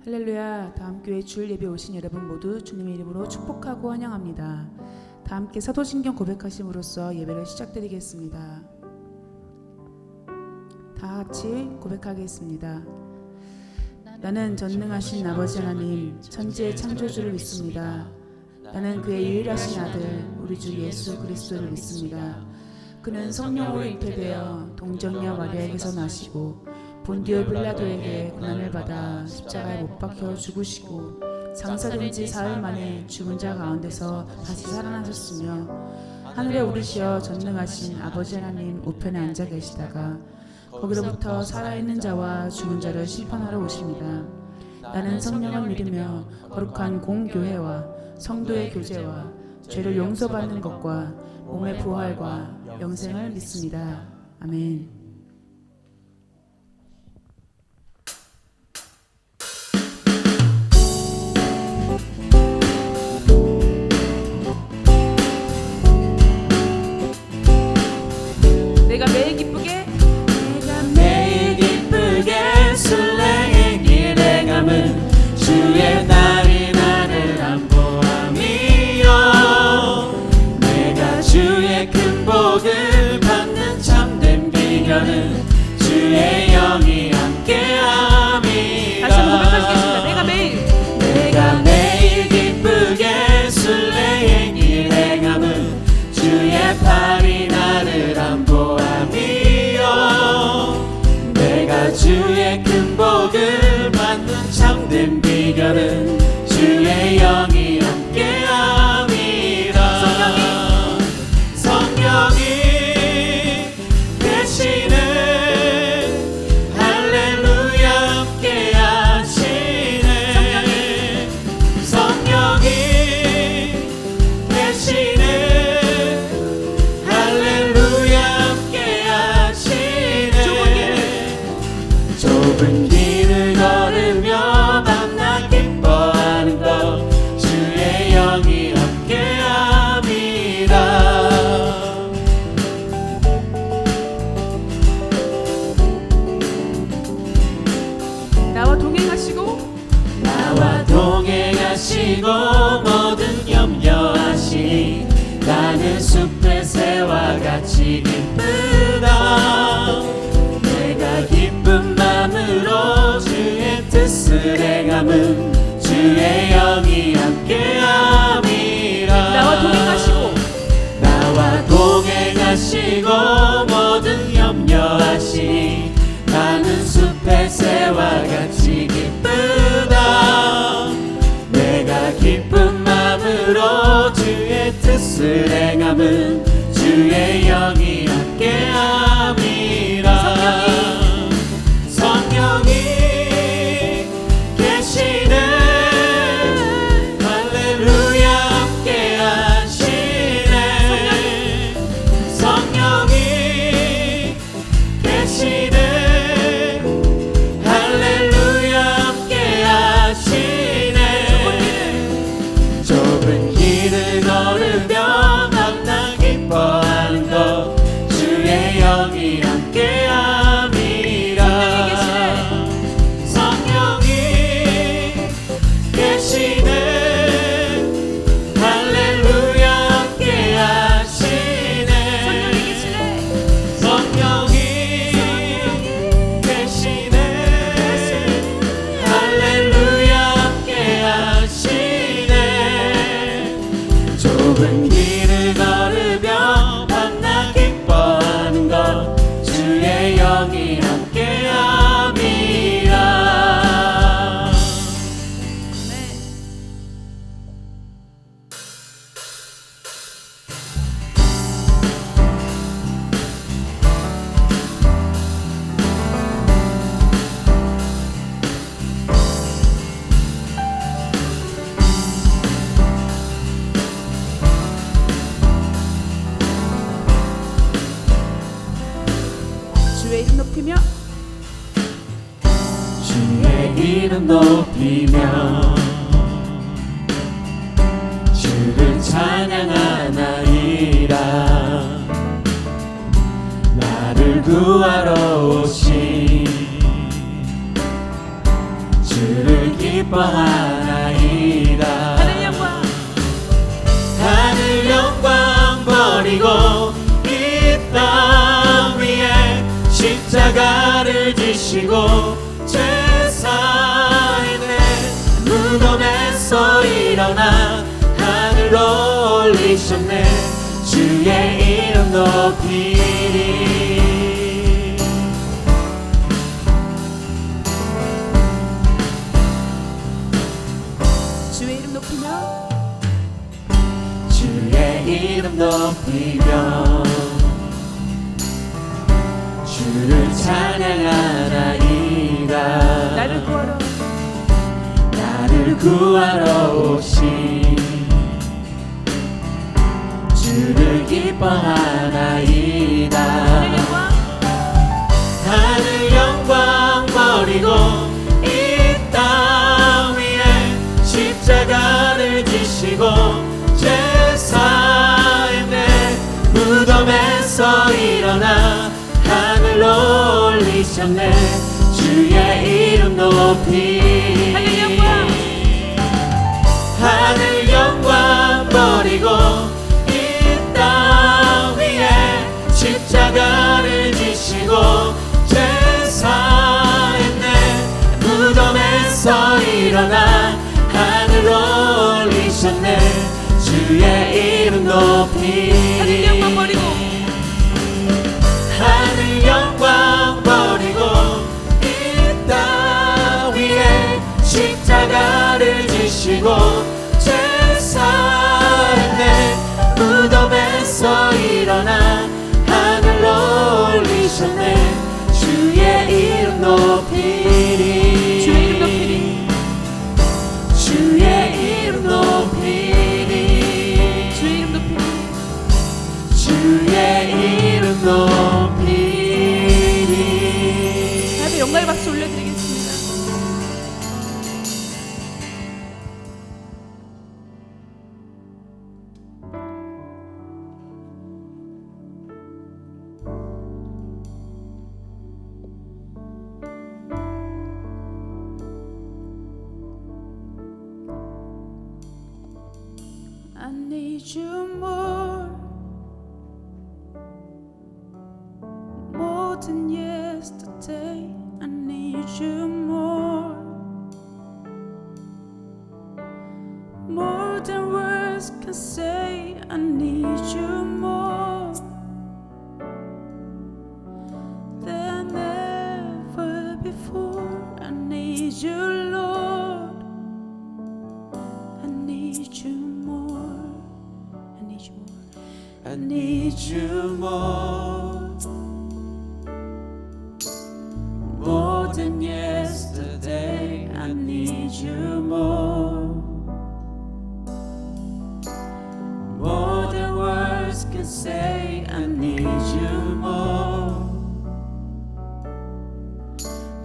할렐루야. 다음교회 주일 예배 오신 여러분 모두 주님의 이름으로 축복하고 환영합니다. 다 함께 사도신경 고백하심으로써 예배를 시작드리겠습니다. 다 같이 고백하겠습니다. 나는 전능하신 아버지 하나님 천지의 창조주를 믿습니다. 나는 그의 유일하신 아들 우리 주 예수 그리스도를 믿습니다. 그는 성령으로 잉태되어 동정녀 마리아에게서 나시고 본디오 빌라도에게 고난을 받아 십자가에 못 박혀 죽으시고 장사된 지 사흘 만에 죽은 자 가운데서 다시 살아나셨으며 하늘에 오르시어 전능하신 아버지 하나님 우편에 앉아 계시다가 거기로부터 살아있는 자와 죽은 자를 심판하러 오십니다. 나는 성령을 믿으며 거룩한 공교회와 성도의 교제와 죄를 용서받는 것과 몸의 부활과 영생을 믿습니다. 아멘. 내가 매일 기쁘게 술래의 길에 가면 주의 날이 나를 안보함이요 내가 주의 큰 복을 받는 참된 비결은 주의 영이 함께함이라. 다시 한번 고백하시겠습니다. 내가 매일 기쁘게 술래의 길에 가면 주의 팔이 나를 안보함이요 내가 주의 큰 복을 받는 참된 비결은 주의 영이 함께함이라. 성령이 되시는 할렐루야 함께하시네. 성령이 되시는 할렐루야 함께하시네. 좁은 길을 걸으며 만나 기뻐하는 것 주의 영이 함께함이라. 나와 동행하시고 모든 염려하시 나는 숲의 새와 같이 기쁘다. 내가 기쁜 마음으로 주의 뜻을 행함은 주의 영이 함께함이라. 나와 동행하시고 모든 염려하시 나는 숲의 새와 같이 기쁘다. 내가 기쁜 마음으로 주의 뜻을 행함은 주의 영이 함께함이라. 성령이 계시네 할렐루야 함께하시네. 성령이 계시네 할렐루야 함께하시네. 좁은 길을 걸으며 만나 기뻐하는 것 주의 영이 함께함이라. 성령이 계시네 할렐루야 함께하시네. 성령이 계시네 할렐루야 함께하시네. 좁은 길을 걸으며 만나 기뻐하는 것 주의 영이 함께함이라. 주의 이름 높이며 주의 이름 높이며 주를 찬양하나이다. 나를 구하러 오신 주를 기뻐하나이다. 하늘 영광 버리고 이 땅 위에 십자가를 지시고 제사했네. 무덤에서 일어나 하늘로 올리셨네. 주의 이름 높이리. 주의 이름 높이며 주의 이름 높이며 주를 찬양하나이다. 나를 구하러 오신 주를 기뻐하나이다. 하늘 영광 버리고 이 땅 위에 십자가를 지시고 제사했네. 무덤에서 일어나 하늘로 올리셨네. 주의 이름 높이 하늘 영광 버리고 이 땅 위에 십자가를 지시고 제사했네. 무덤에서 일어나 하늘로 올리셨네. 주의 이름 높이 하늘 영광 버리고 이 땅 위에 십자가를 지시고 제사했네. 무덤에서 일어나 하늘로 올리셨네. 주의 이름 높이리. 주의 이름 높이리. 주의 이름 높이리. 다음에 영광의 박수 올려드리겠습니다. I need you more than yesterday. I need you more than words can say. I need you more than ever before. I need you, Lord. I need you more. I need you more. I need you more than yesterday. I need you more than words can say. I need you more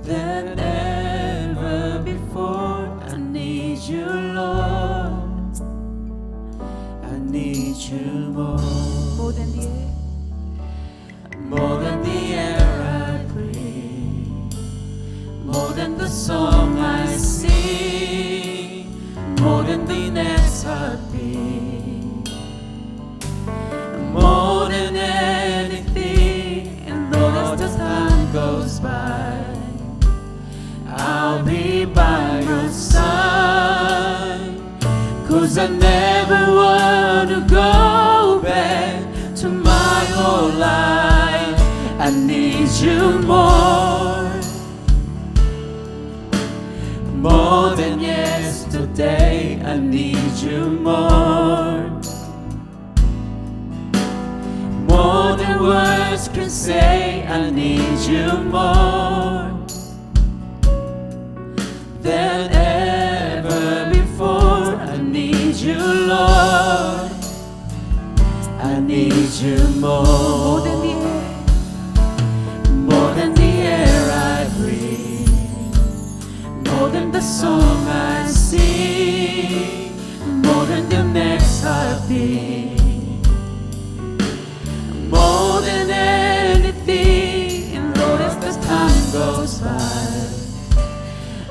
than ever before. I need you, Lord. I need you more More than the air, more than the air I breathe, more than the song I sing, more than the next heartbeat, more than anything. And Lord, as the time goes by, I'll be by your side. 'Cause I never wanna go back to my whole life. I need you more than yesterday. I need you more than words can say. I need you more than ever before. I need you, Lord. I need you more more than the air, more than the air I breathe, more than the song I sing, more than the next heartbeat, more than anything. And Lord, as the time goes by,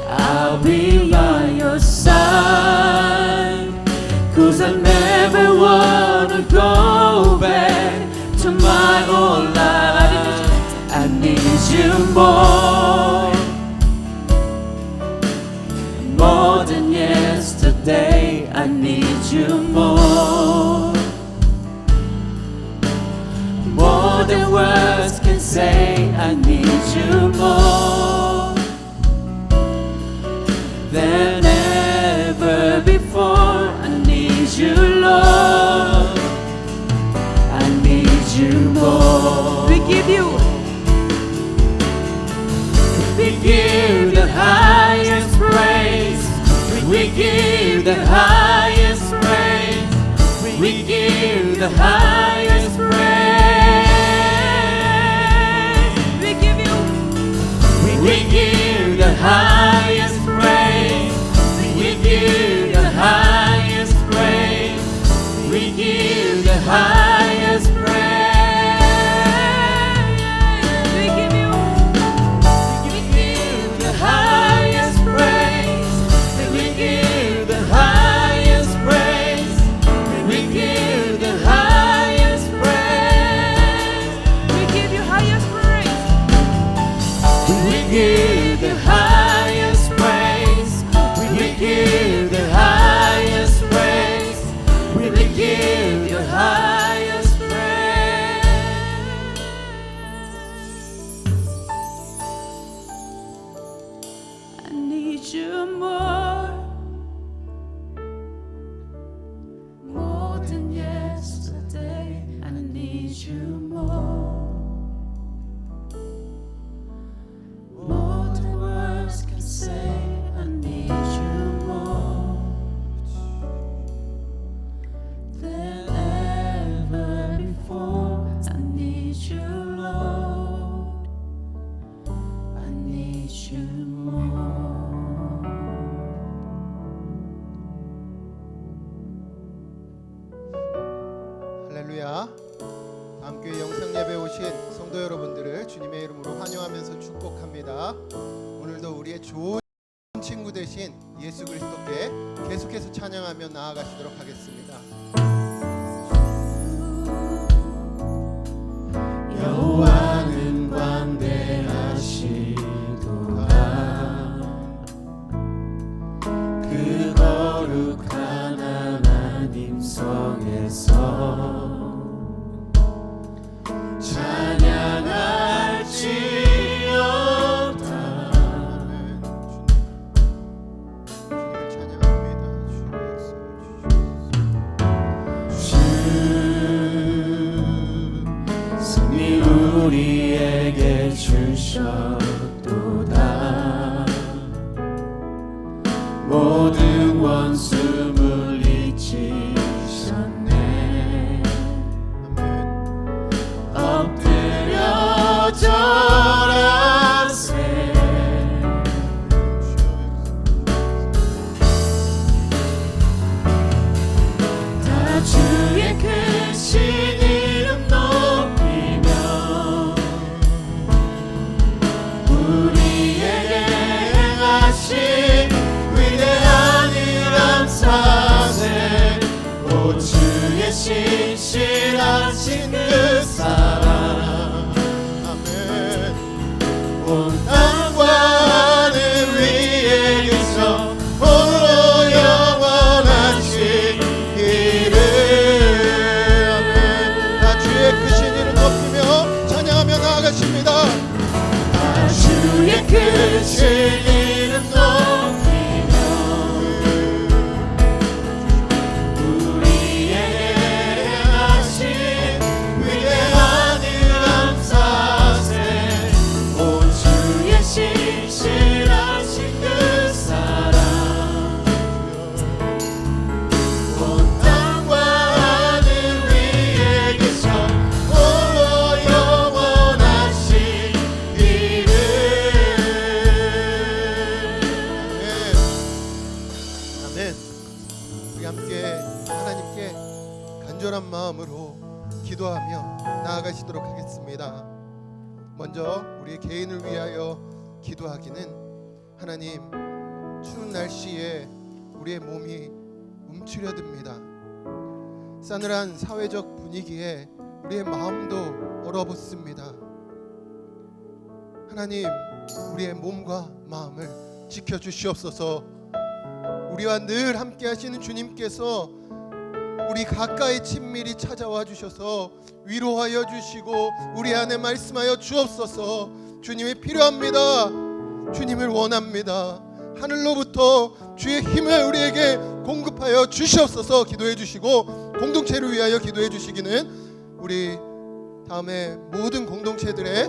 I'll I'll be by your side. 'Cause I never wanna go back to my old life. I need you more than yesterday. I need you more than words can say. I need you more than ever before. I need you, Lord. I need you more. We give you the highest praise. We give the highest praise. We give the highest praise. we give you We give the highest praise. We give the highest praise. We give the highest praise. we give you We give the highest praise. We give the highest praise. We give the highest praise. we give you highest praise. We give the highest praise. We give the highest praise. We give the highest praise. I need you more than yesterday. I need you more than words can say. I need you more than ever before. I need you, Lord. I need you more. 할렐루야. 다음교회 영상예배 오신 성도 여러분들을 주님의 이름으로 환영하면서 축복합니다. 오늘도 우리의 좋은 친구 되신 예수 그리스도께 계속해서 찬양하며 나아가시도록 하겠습니다. 여호와는 광대하시도다. 그 거룩한 하나님 성에서 찬양할지어다. 주님을 찬양합니다. 승리 우리에게 주셨도다. 모든 원수 물리치셨네. 엎드려 절하세. 다 주의 크신 이름 높이며 우리에게 행하신 위대한 일 감사세. 오 주의 신실하신 그 사랑. 아멘. 온 땅과 하늘 위에 계셔 홀로 영원하신 이름. 아멘. 다 주의 크신 이름 높이며 찬양하며 나아가십니다. 다 주의 크신 이름 높이며 우리에게 행하신 위대한 일 감사세. 오 주의 신실하신 그 사랑. 온 땅과 하늘 위에 계셔 홀로 영원하신 이름. 아멘. 우리 함께 하나님께 간절한 마음으로 기도하며 나아가시도록 하겠습니다. 먼저 우리 개인을 위하여 기도하기는 하나님 추운 날씨에 우리의 몸이 움츠려듭니다. 싸늘한 사회적 분위기에 우리의 마음도 얼어붙습니다. 하나님, 우리의 몸과 마음을 지켜주시옵소서. 우리와 늘 함께 하시는 주님께서 우리 가까이 친밀히 찾아와 주셔서 위로하여 주시고 우리 안에 말씀하여 주옵소서. 주님이 필요합니다. 주님을 원합니다. 하늘로부터 주의 힘을 우리에게 공급하여 주시옵소서. 기도해 주시고 공동체를 위하여 기도해 주시기는 우리 다음에 모든 공동체들의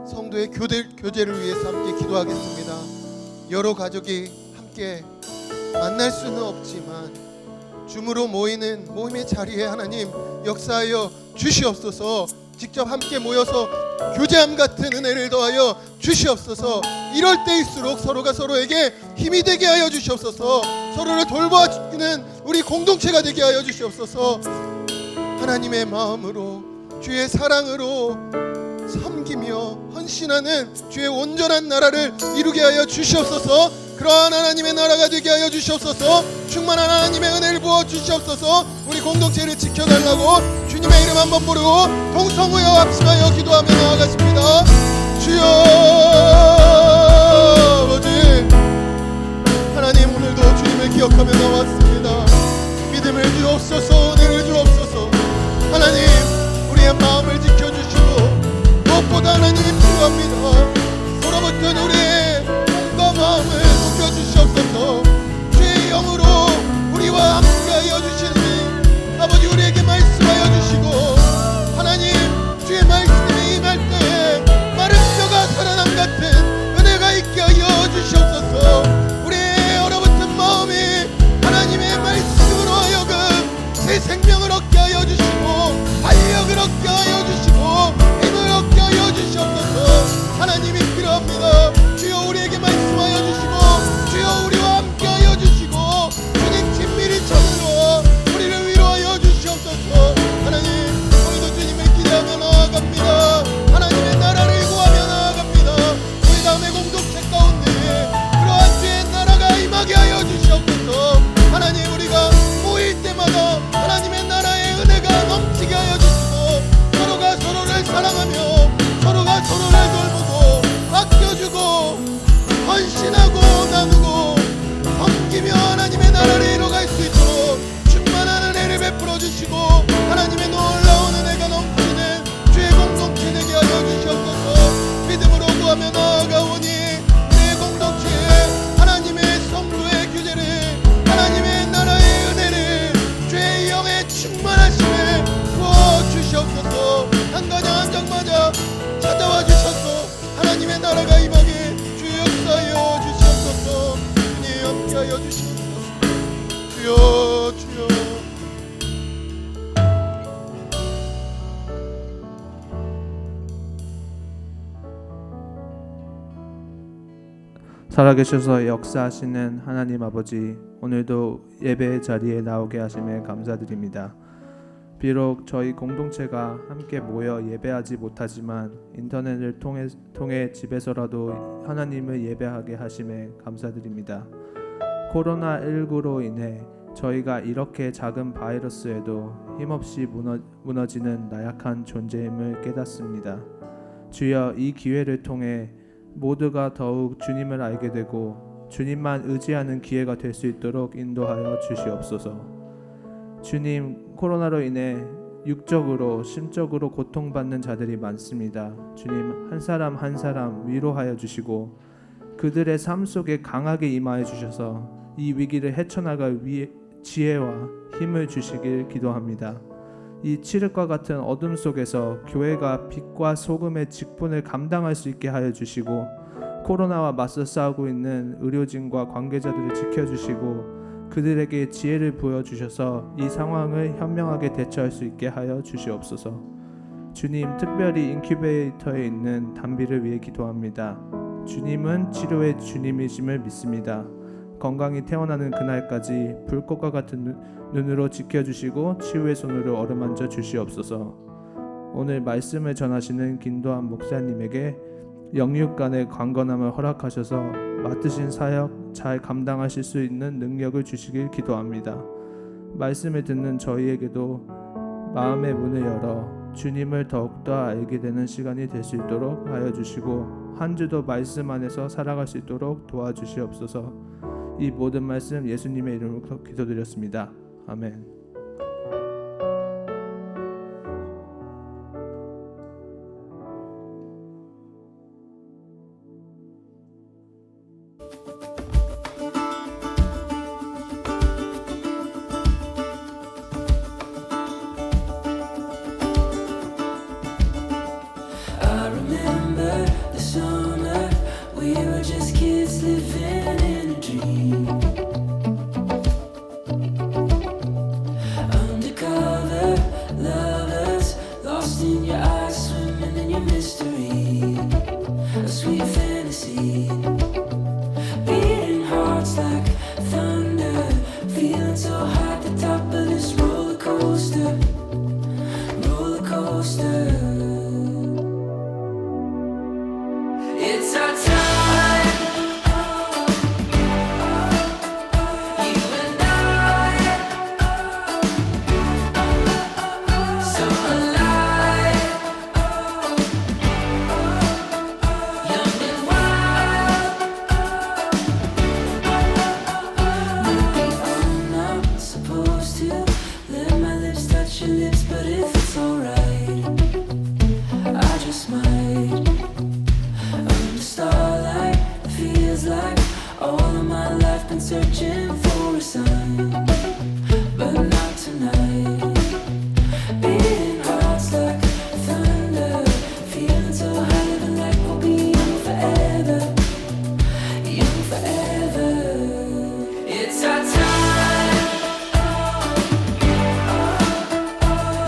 성도의 교제를 위해서 함께 기도하겠습니다. 여러 가족이 함께 만날 수는 없지만 줌으로 모이는 모임의 자리에 하나님 역사하여 주시옵소서. 직접 함께 모여서 교제함 같은 은혜를 더하여 주시옵소서. 이럴 때일수록 서로가 서로에게 힘이 되게 하여 주시옵소서. 서로를 돌보아주는 우리 공동체가 되게 하여 주시옵소서. 하나님의 마음으로 주의 사랑으로 섬기며 헌신하는 주의 온전한 나라를 이루게 하여 주시옵소서. 그러한 하나님의 나라가 되게 하여 주시옵소서. 충만한 하나님의 은혜를 부어 주시옵소서. 우리 공동체를 지켜달라고 주님의 이름 한번 부르고 동성우여 합심하여 기도하며 나아가십니다. 주여 아버지, 하나님 오늘도 주님을 기억하며 나왔습니다. 믿음을 주옵소서. 은혜를 주옵소서. 하나님, 우리의 마음을 지켜주시고 무엇보다 하나님이 필요합니다. 서로붙은 우리의 몸과 마음을 높여주시옵소서. 주의 영으로 우리와 함께하여 주시니 아버지 우리에게 말씀하여 주시고 하나님 주의 말씀이 임할 때에 마른 뼈가 살아남 같은 은혜가 있게 하여 주시옵소서. 우리의 얼어붙은 마음이 하나님의 말씀으로 하여금 새 생명을 얻게 하여 주시고 활력을 얻게 하여 주시고 힘을 얻게 하여 주시옵소서. 하나님이 필요합니다. 주여 우리에게 말씀하여 주시고 주여 우리와 함께 하여 주시고 주님 친밀히 찾으러 우리를 위로하여 주시옵소서. 하나님 오늘도 주님을 기대하며 나아갑니다. 하나님의 나라를 구하며 나아갑니다. 우리 다음의 공동체 가운데 그러한 주의 나라가 임하게 하여 주시옵소서. 하나님 우리가 모일 때마다 하나님의 나라의 은혜가 넘치게 하여 주시고 서로가 서로를 사랑하며 서로가 서로를 돌보고 아껴주고 헌신하고 나누고 섬기며 하나님의 나라를 이뤄갈 수 있도록 충만한 은혜를 베풀어 주시고 하나님의 놀라운 은혜가 넘치는 주의 공동체 되게 하여 주시옵소서. 믿음으로 구하며 나아가오니 내 공동체에 하나님의 성도의 규제를 하나님의 나라의 은혜를 주의 영의 충만하심에 부어 주시옵소서. 한 가정 한 장마다 찾아와 주셔서 하나님의 나라가 임하게 주의 역사하여 주시옵소서. 주님 함께하여 주시옵소서. 주여 주여. 살아계셔서 역사하시는 하나님 아버지, 오늘도 예배의 자리에 나오게 하심에 감사드립니다. 비록 저희 공동체가 함께 모여 예배하지 못하지만 인터넷을 통해 집에서라도 하나님을 예배하게 하심에 감사드립니다. 코로나19로 인해 저희가 이렇게 작은 바이러스에도 힘없이 무너지는 나약한 존재임을 깨닫습니다. 주여, 이 기회를 통해 모두가 더욱 주님을 알게 되고 주님만 의지하는 기회가 될 수 있도록 인도하여 주시옵소서. 주님, 코로나로 인해 육적으로 심적으로 고통받는 자들이 많습니다. 주님, 한 사람 한 사람 위로하여 주시고 그들의 삶 속에 강하게 임하여 주셔서 이 위기를 헤쳐나갈 지혜와 힘을 주시길 기도합니다. 이 칠흑과 같은 어둠 속에서 교회가 빛과 소금의 직분을 감당할 수 있게 하여 주시고 코로나와 맞서 싸우고 있는 의료진과 관계자들을 지켜주시고 그들에게 지혜를 부여주셔서 이 상황을 현명하게 대처할 수 있게 하여 주시옵소서. 주님, 특별히 인큐베이터에 있는 담비를 위해 기도합니다. 주님은 치료의 주님이심을 믿습니다. 건강히 태어나는 그날까지 불꽃과 같은 눈으로 지켜주시고 치유의 손으로 어루만져 주시옵소서. 오늘 말씀을 전하시는 김도한 목사님에게 영육 간의 강건함을 허락하셔서 맡으신 사역 잘 감당하실 수 있는 능력을 주시길 기도합니다. 말씀을 듣는 저희에게도 마음의 문을 열어 주님을 더욱더 알게 되는 시간이 될 수 있도록 하여 주시고 한 주도 말씀 안에서 살아갈 수 있도록 도와주시옵소서. 이 모든 말씀 예수님의 이름으로 기도드렸습니다. 아멘. I remember the summer we were just kids living in a dream. Undercover lovers, lost in your eyes, swimming in your mystery. A sweet fantasy, beating hearts like thunder, feeling so high at the top of this roller coaster, roller coaster. It's our time, you and I, so alive, young and wild. Maybe I'm not supposed to let my lips touch your lips, but if it's alright, I just might. Under starlight, feels like all of my life been searching for a sign, but not tonight. Beating hearts like thunder, feeling so high, living like we'll be young forever, young forever. It's our time,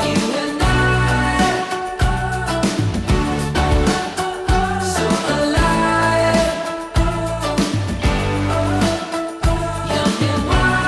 you and I, so alive, young and wild.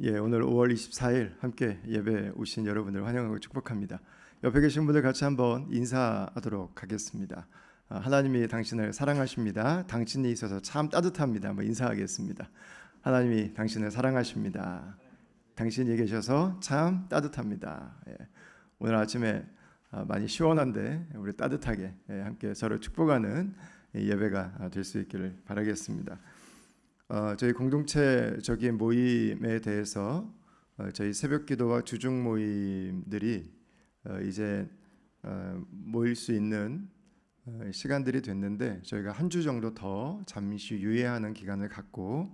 예, 오늘 5월 24일 함께 예배 오신 여러분들 환영하고 축복합니다. 옆에 계신 분들 같이 한번 인사하도록 하겠습니다. 하나님이 당신을 사랑하십니다. 당신이 있어서 참 따뜻합니다. 인사하겠습니다. 하나님이 당신을 사랑하십니다. 당신이 계셔서 참 따뜻합니다. 예, 오늘 아침에 많이 시원한데 우리 따뜻하게 함께 서로 축복하는 예배가 될 수 있기를 바라겠습니다. 저희 공동체적인 모임에 대해서 저희 새벽기도와 주중 모임들이 이제 모일 수 있는 시간들이 됐는데 저희가 한 주 정도 더 잠시 유예하는 기간을 갖고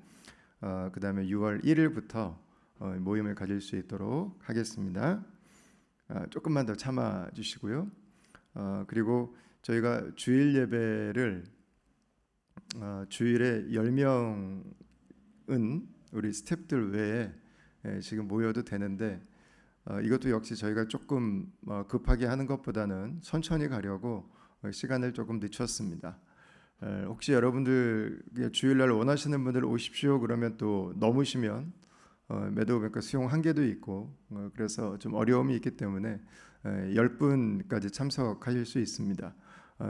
그 다음에 6월 1일부터 모임을 가질 수 있도록 하겠습니다. 조금만 더 참아 주시고요. 그리고 저희가 주일 예배를 주일에 10명은 우리 스태프들 외에 지금 모여도 되는데 이것도 역시 저희가 조금 급하게 하는 것보다는 천천히 가려고 시간을 조금 늦췄습니다. 혹시 여러분들 주일날 원하시는 분들 오십시오 그러면 또 넘으시면 매도뱅크 수용 한계도 있고 그래서 좀 어려움이 있기 때문에 10분까지 참석하실 수 있습니다.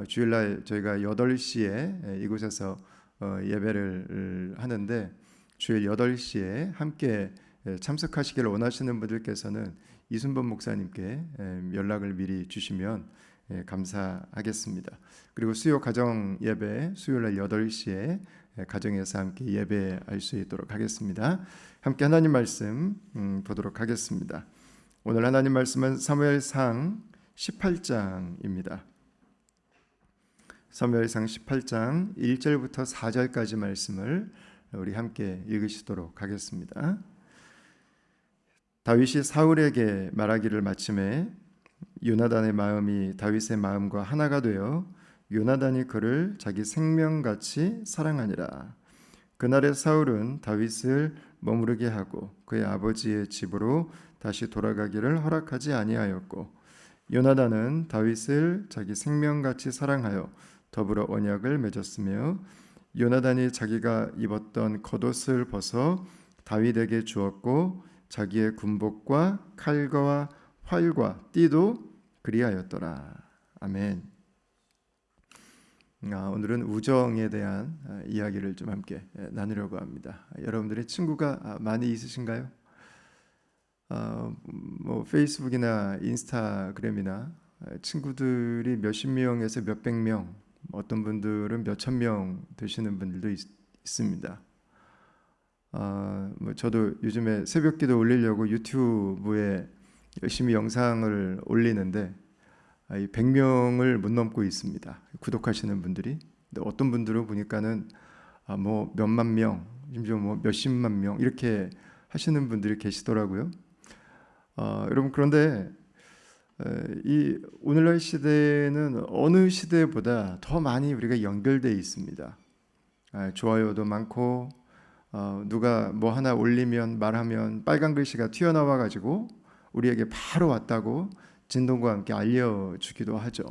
주일날 저희가 8시에 이곳에서 예배를 하는데 주일 8시에 함께 참석하시기를 원하시는 분들께서는 이순범 목사님께 연락을 미리 주시면 감사하겠습니다. 그리고 수요 가정 예배 수요일날 8시에 가정에서 함께 예배할 수 있도록 하겠습니다. 함께 하나님 말씀 보도록 하겠습니다. 오늘 하나님 말씀은 사무엘상 18장입니다. 사무엘상 18장 1절부터 4절까지 말씀을 우리 함께 읽으시도록 하겠습니다. 다윗이 사울에게 말하기를 마침에 요나단의 마음이 다윗의 마음과 하나가 되어 요나단이 그를 자기 생명같이 사랑하니라. 그날에 사울은 다윗을 머무르게 하고 그의 아버지의 집으로 다시 돌아가기를 허락하지 아니하였고, 요나단은 다윗을 자기 생명같이 사랑하여 더불어 언약을 맺었으며, 요나단이 자기가 입었던 겉옷을 벗어 다윗에게 주었고 자기의 군복과 칼과 활과 띠도 그리하였더라. 아멘. 오늘은 우정에 대한 이야기를 좀 함께 나누려고 합니다. 여러분들의 친구가 많이 있으신가요? 뭐 페이스북이나 인스타그램이나 친구들이 몇십 명에서 몇백 명, 어떤 분들은 몇천 명 되시는 분들도 있습니다. 뭐 저도 요즘에 새벽기도 올리려고 유튜브에 열심히 영상을 올리는데 100명을 못 넘고 있습니다. 구독하시는 분들이. 근데 어떤 분들은 보니까는 뭐 몇만 명, 심지어 뭐 몇십만 명 이렇게 하시는 분들이 계시더라고요. 여러분, 그런데 이 오늘날 시대는 어느 시대보다 더 많이 우리가 연결되어 있습니다. 좋아요도 많고, 누가 뭐 하나 올리면 말하면 빨간 글씨가 튀어나와 가지고 우리에게 바로 왔다고 진동과 함께 알려주기도 하죠.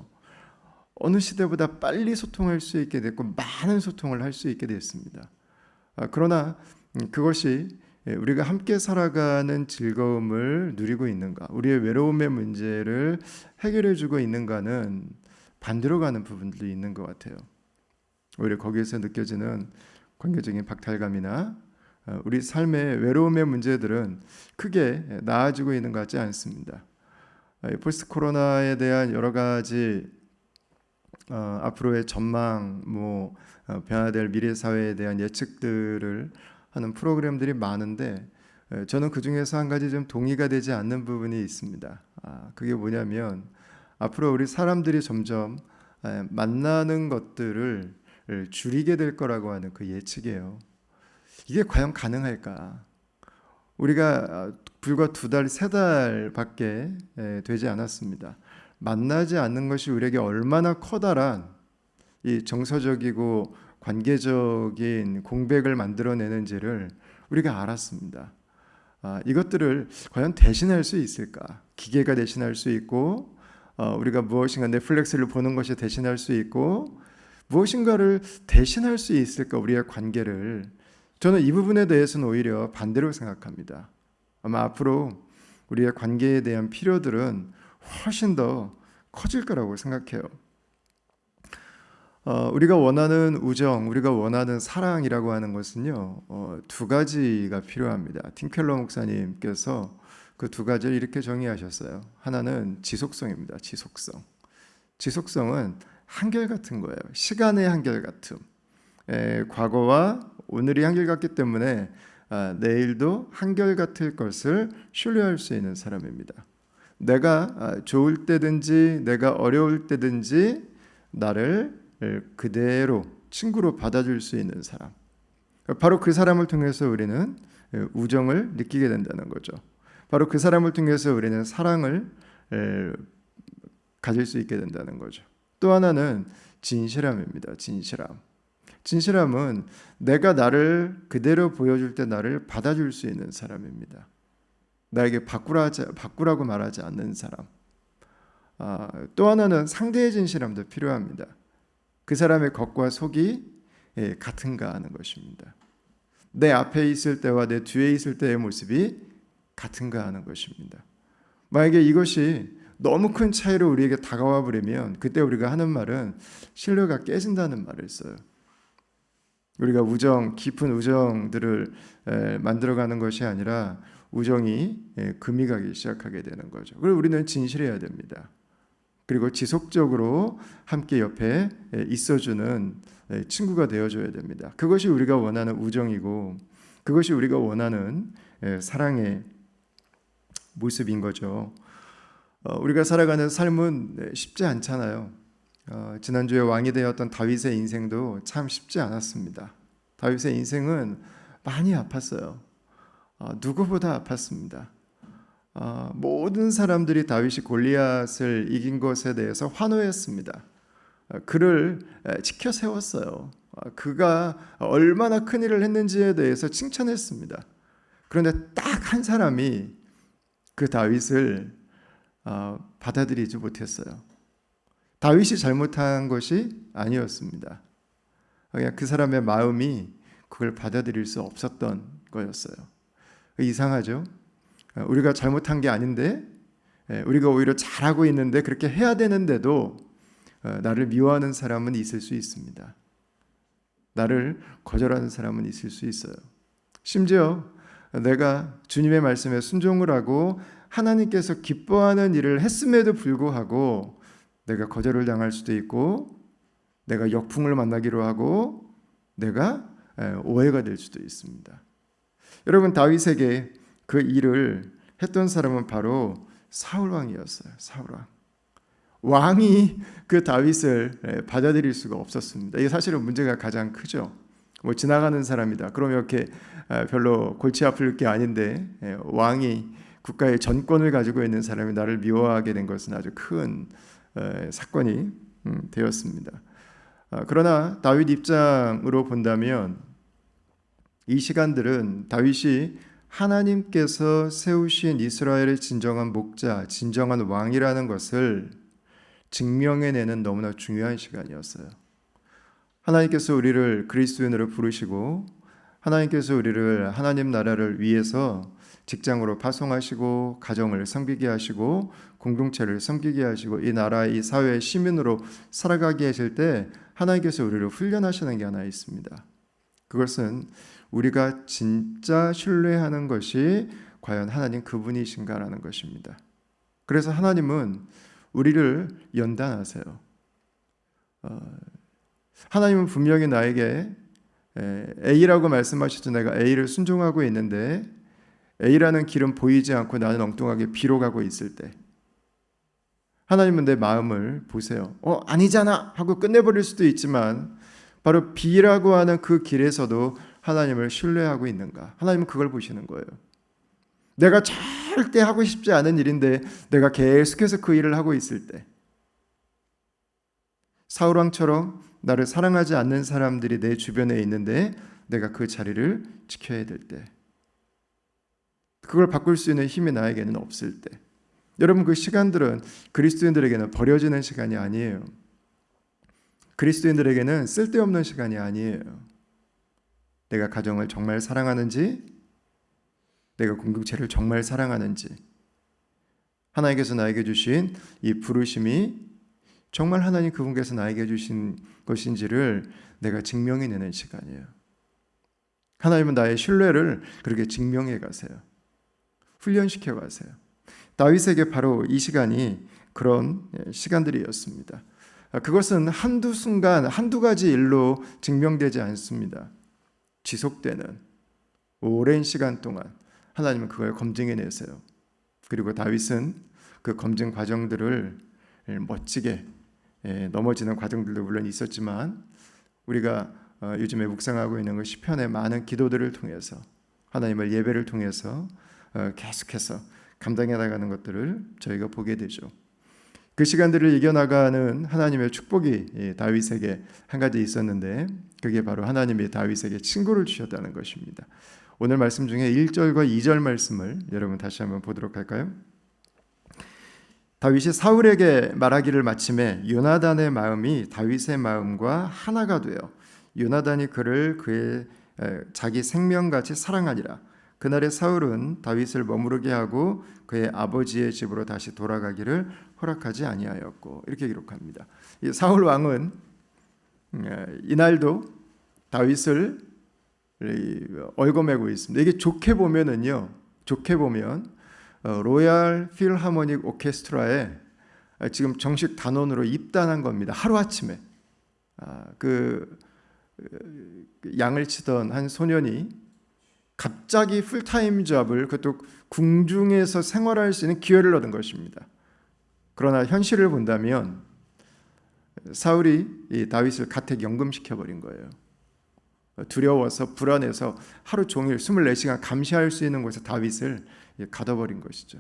어느 시대보다 빨리 소통할 수 있게 됐고 많은 소통을 할 수 있게 됐습니다. 그러나 그것이 우리가 함께 살아가는 즐거움을 누리고 있는가, 우리의 외로움의 문제를 해결해주고 있는가는 반대로 가는 부분들이 있는 것 같아요. 오히려 거기에서 느껴지는 관계적인 박탈감이나 우리 삶의 외로움의 문제들은 크게 나아지고 있는 것 같지 않습니다. 포스트 코로나에 대한 여러 가지 앞으로의 전망, 변화될 미래 사회에 대한 예측들을 하는 프로그램들이 많은데, 저는 그 중에서 한 가지 좀 동의가 되지 않는 부분이 있습니다. 그게 뭐냐면, 앞으로 우리 사람들이 점점 만나는 것들을 줄이게 될 거라고 하는 그 예측이에요. 이게 과연 가능할까? 우리가 불과 2달, 3달밖에 되지 않았습니다. 만나지 않는 것이 우리에게 얼마나 커다란 이 정서적이고 관계적인 공백을 만들어내는지를 우리가 알았습니다. 이것들을 과연 대신할 수 있을까? 기계가 대신할 수 있고, 우리가 무엇인가 넷플릭스를 보는 것이 대신할 수 있고, 무엇인가를 대신할 수 있을까? 우리의 관계를. 저는 이 부분에 대해서는 오히려 반대로 생각합니다. 아마 앞으로 우리의 관계에 대한 필요들은 훨씬 더 커질 거라고 생각해요. 우리가 원하는 우정, 우리가 원하는 사랑이라고 하는 것은요, 2가지가 필요합니다. 팀 켈러 목사님께서 그 2가지를 이렇게 정의하셨어요. 하나는 지속성입니다. 지속성은 한결같은 거예요. 시간의 한결같음. 과거와 오늘이 한결같기 때문에 내일도 한결같을 것을 신뢰할 수 있는 사람입니다. 내가 좋을 때든지 내가 어려울 때든지 나를 그대로 친구로 받아줄 수 있는 사람, 바로 그 사람을 통해서 우리는 우정을 느끼게 된다는 거죠. 바로 그 사람을 통해서 우리는 사랑을 가질 수 있게 된다는 거죠. 또 하나는 진실함입니다. 진실함은 내가 나를 그대로 보여줄 때 나를 받아줄 수 있는 사람입니다. 나에게 바꾸라고 말하지 않는 사람. 또 하나는 상대의 진실함도 필요합니다. 그 사람의 겉과 속이 같은가 하는 것입니다. 내 앞에 있을 때와 내 뒤에 있을 때의 모습이 같은가 하는 것입니다. 만약에 이것이 너무 큰 차이로 우리에게 다가와 버리면 그때 우리가 하는 말은 신뢰가 깨진다는 말을 써요. 우리가 깊은 우정들을 만들어가는 것이 아니라 우정이 금이 가기 시작하게 되는 거죠. 그리고 우리는 진실해야 됩니다. 그리고 지속적으로 함께 옆에 있어주는 친구가 되어줘야 됩니다. 그것이 우리가 원하는 우정이고, 그것이 우리가 원하는 사랑의 모습인 거죠. 우리가 살아가는 삶은 쉽지 않잖아요. 지난주에 왕이 되었던 다윗의 인생도 참 쉽지 않았습니다. 다윗의 인생은 많이 아팠어요. 누구보다 아팠습니다. 모든 사람들이 다윗이 골리앗을 이긴 것에 대해서 환호했습니다. 그를 지켜 세웠어요. 그가 얼마나 큰 일을 했는지에 대해서 칭찬했습니다. 그런데 딱 한 사람이 그 다윗을 받아들이지 못했어요. 다윗이 잘못한 것이 아니었습니다. 그냥 그 사람의 마음이 그걸 받아들일 수 없었던 거였어요. 이상하죠? 우리가 잘못한 게 아닌데, 우리가 오히려 잘하고 있는데 그렇게 해야 되는데도 나를 미워하는 사람은 있을 수 있습니다. 나를 거절하는 사람은 있을 수 있어요. 심지어 내가 주님의 말씀에 순종을 하고 하나님께서 기뻐하는 일을 했음에도 불구하고 내가 거절을 당할 수도 있고, 내가 역풍을 만나기로 하고 내가 오해가 될 수도 있습니다. 여러분, 다윗에게 그 일을 했던 사람은 바로 사울 왕이었어요. 사울 왕. 왕이 그 다윗을 받아들일 수가 없었습니다. 이게 사실은 문제가 가장 크죠. 뭐 지나가는 사람이다. 그러면 이렇게 별로 골치 아플 게 아닌데, 왕이 국가의 전권을 가지고 있는 사람이 나를 미워하게 된 것은 아주 큰 사건이 되었습니다. 그러나 다윗 입장으로 본다면 이 시간들은 다윗이 하나님께서 세우신 이스라엘의 진정한 목자, 진정한 왕이라는 것을 증명해내는 너무나 중요한 시간이었어요. 하나님께서 우리를 그리스도인으로 부르시고 하나님께서 우리를 하나님 나라를 위해서 직장으로 파송하시고 가정을 섬기게 하시고 공동체를 섬기게 하시고 이 나라, 이 사회의 시민으로 살아가게 하실 때 하나님께서 우리를 훈련하시는 게 하나 있습니다. 그것은 우리가 진짜 신뢰하는 것이 과연 하나님 그분이신가라는 것입니다. 그래서 하나님은 우리를 연단하세요. 하나님은 분명히 나에게 A라고 말씀하셨죠. 내가 A를 순종하고 있는데 A라는 길은 보이지 않고 나는 엉뚱하게 B로 가고 있을 때 하나님은 내 마음을 보세요. 아니잖아 하고 끝내버릴 수도 있지만 바로 B라고 하는 그 길에서도 하나님을 신뢰하고 있는가? 하나님은 그걸 보시는 거예요. 내가 절대 하고 싶지 않은 일인데 내가 계속해서 그 일을 하고 있을 때, 사울왕처럼 나를 사랑하지 않는 사람들이 내 주변에 있는데 내가 그 자리를 지켜야 될 때, 그걸 바꿀 수 있는 힘이 나에게는 없을 때, 여러분 그 시간들은 그리스도인들에게는 버려지는 시간이 아니에요. 그리스도인들에게는 쓸데없는 시간이 아니에요. 내가 가정을 정말 사랑하는지, 내가 공동체를 정말 사랑하는지, 하나님께서 나에게 주신 이 부르심이 정말 하나님 그분께서 나에게 주신 것인지를 내가 증명해내는 시간이에요. 하나님은 나의 신뢰를 그렇게 증명해 가세요. 훈련시켜 가세요. 다윗에게 바로 이 시간이 그런 시간들이었습니다. 그것은 한두 순간, 한두 가지 일로 증명되지 않습니다. 지속되는 오랜 시간 동안 하나님은 그걸 검증해내세요. 그리고 다윗은 그 검증 과정들을 멋지게 넘어지는 과정들도 물론 있었지만 우리가 요즘에 묵상하고 있는 그 시편의 많은 기도들을 통해서 하나님을 예배를 통해서 계속해서 감당해 나가는 것들을 저희가 보게 되죠. 그 시간들을 이겨나가는 하나님의 축복이 다윗에게 한 가지 있었는데 그게 바로 하나님이 다윗에게 친구를 주셨다는 것입니다. 오늘 말씀 중에 1절과 2절 말씀을 여러분 다시 한번 보도록 할까요? 다윗이 사울에게 말하기를 마침에 요나단의 마음이 다윗의 마음과 하나가 되어 요나단이 그를 그의 자기 생명같이 사랑하니라. 그날에 사울은 다윗을 머무르게 하고 그의 아버지의 집으로 다시 돌아가기를 허락하지 아니하였고, 이렇게 기록합니다. 이 사울 왕은 이날도 다윗을 얽어매고 있습니다. 이게 좋게 보면은요, 좋게 보면 로얄 필하모닉 오케스트라에 지금 정식 단원으로 입단한 겁니다. 하루 아침에 그 양을 치던 한 소년이 갑자기 풀타임 잡을, 그것도 궁중에서 생활할 수 있는 기회를 얻은 것입니다. 그러나 현실을 본다면 사울이 이 다윗을 가택 연금시켜버린 거예요. 두려워서 불안해서 하루 종일 24시간 감시할 수 있는 곳에 다윗을 가둬버린 것이죠.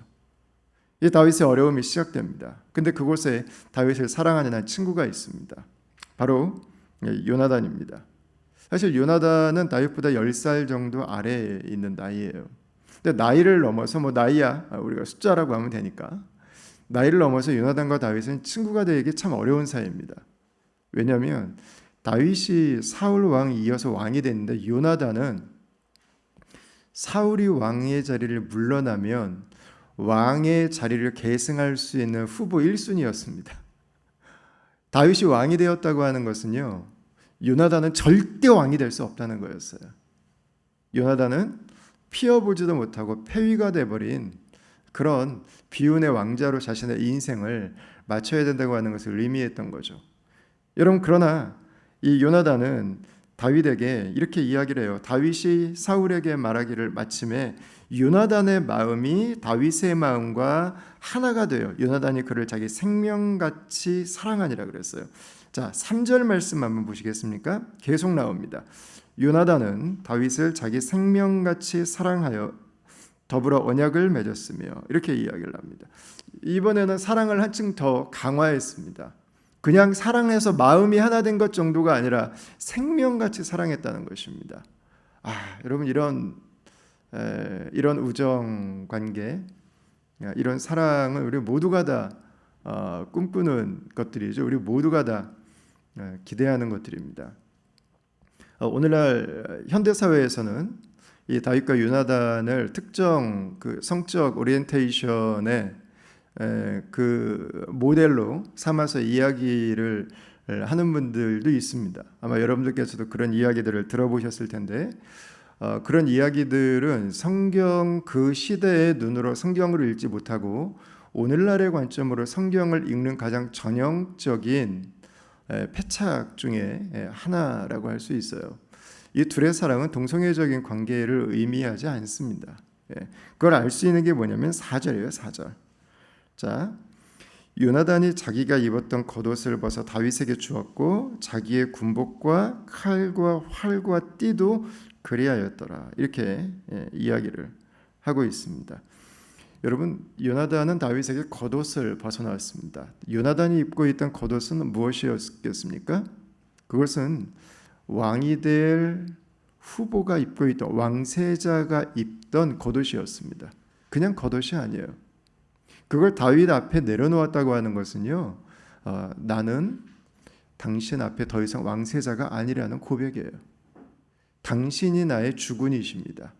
이 다윗의 어려움이 시작됩니다. 근데 그곳에 다윗을 사랑하는 한 친구가 있습니다. 바로 요나단입니다. 사실 요나단은 다윗보다 10살 정도 아래에 있는 나이예요. 근데 나이를 넘어서 나이야 우리가 숫자라고 하면 되니까 나이를 넘어서 요나단과 다윗은 친구가 되기 참 어려운 사이입니다. 왜냐하면 다윗이 사울 왕이 이어서 왕이 됐는데 요나단은 사울이 왕의 자리를 물러나면 왕의 자리를 계승할 수 있는 후보 1순위였습니다. 다윗이 왕이 되었다고 하는 것은요, 요나단은 절대 왕이 될 수 없다는 거였어요. 요나단은 피어보지도 못하고 폐위가 돼버린 그런 비운의 왕자로 자신의 인생을 마쳐야 된다고 하는 것을 의미했던 거죠. 여러분, 그러나 이 요나단은 다윗에게 이렇게 이야기를 해요. 다윗이 사울에게 말하기를 마침에 요나단의 마음이 다윗의 마음과 하나가 되어 요나단이 그를 자기 생명같이 사랑하니라 그랬어요. 자, 3절 말씀 한번 보시겠습니까? 계속 나옵니다. 요나단은 다윗을 자기 생명같이 사랑하여 더불어 언약을 맺었으며 이렇게 이야기를 합니다. 이번에는 사랑을 한층 더 강화했습니다. 그냥 사랑해서 마음이 하나 된 것 정도가 아니라 생명같이 사랑했다는 것입니다. 여러분, 이런 우정 관계, 이런 사랑은 우리 모두가 다 꿈꾸는 것들이죠. 우리 모두가 다 기대하는 것들입니다. 오늘날 현대 사회에서는 이 다윗과 요나단을 특정 그 성적 오리엔테이션의 그 모델로 삼아서 이야기를 하는 분들도 있습니다. 아마 여러분들께서도 그런 이야기들을 들어보셨을 텐데, 그런 이야기들은 성경 그 시대의 눈으로 성경을 읽지 못하고 오늘날의 관점으로 성경을 읽는 가장 전형적인 패착 중에 하나라고 할 수 있어요. 이 둘의 사랑은 동성애적인 관계를 의미하지 않습니다. 그걸 알 수 있는 게 뭐냐면 4절이에요. 4절. 자, 요나단이 자기가 입었던 겉옷을 벗어 다윗에게 주었고 자기의 군복과 칼과 활과 띠도 그리하였더라. 이렇게 이야기를 하고 있습니다. 여러분, 요나단은 다윗에게 겉옷을 벗어놨습니다. 요나단이 입고 있던 겉옷은 무엇이었겠습니까? 그것은 왕이 될 후보가 입고 있던 왕세자가 입던 겉옷이었습니다. 그냥 겉옷이 아니에요. 그걸 다윗 앞에 내려놓았다고 하는 것은요, 나는 당신 앞에 더 이상 왕세자가 아니라는 고백이에요. 당신이 나의 주군이십니다.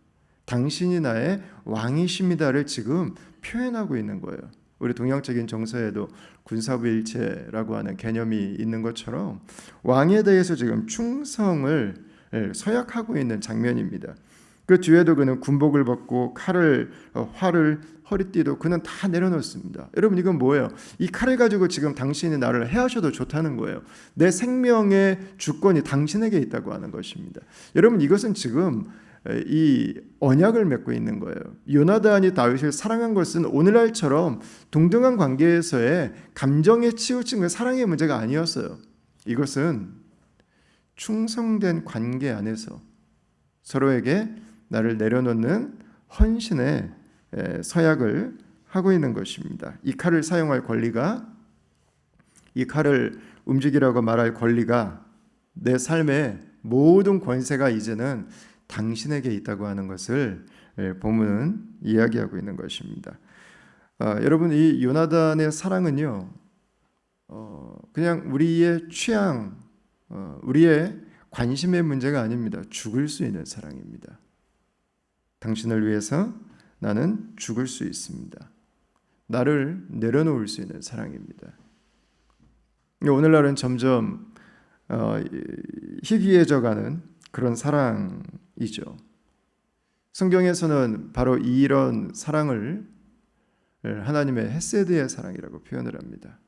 당신이 나의 왕이십니다를 지금 표현하고 있는 거예요. 우리 동양적인 정서에도 군사부일체라고 하는 개념이 있는 것처럼 왕에 대해서 지금 충성을 서약하고 있는 장면입니다. 그 뒤에도 그는 군복을 벗고 칼을, 활을, 허리띠도 그는 다 내려놓습니다. 여러분, 이건 뭐예요? 이 칼을 가지고 지금 당신이 나를 해하셔도 좋다는 거예요. 내 생명의 주권이 당신에게 있다고 하는 것입니다. 여러분, 이것은 지금 이 언약을 맺고 있는 거예요. 요나단이 다윗을 사랑한 것은 오늘날처럼 동등한 관계에서의 감정에 치우친 그 사랑의 문제가 아니었어요. 이것은 충성된 관계 안에서 서로에게 나를 내려놓는 헌신의 서약을 하고 있는 것입니다. 이 칼을 사용할 권리가, 이 칼을 움직이라고 말할 권리가, 내 삶의 모든 권세가 이제는 당신에게 있다고 하는 것을 본문은 이야기하고 있는 것입니다. 여러분, 이 요나단의 사랑은요, 그냥 우리의 취향, 우리의 관심의 문제가 아닙니다. 죽을 수 있는 사랑입니다. 당신을 위해서 나는 죽을 수 있습니다. 나를 내려놓을 수 있는 사랑입니다. 오늘날은 점점 희귀해져가는 그런 사랑이죠. 성경에서는 바로 이런 사랑을 하나님의 헤세드의 사랑이라고 표현을 합니다.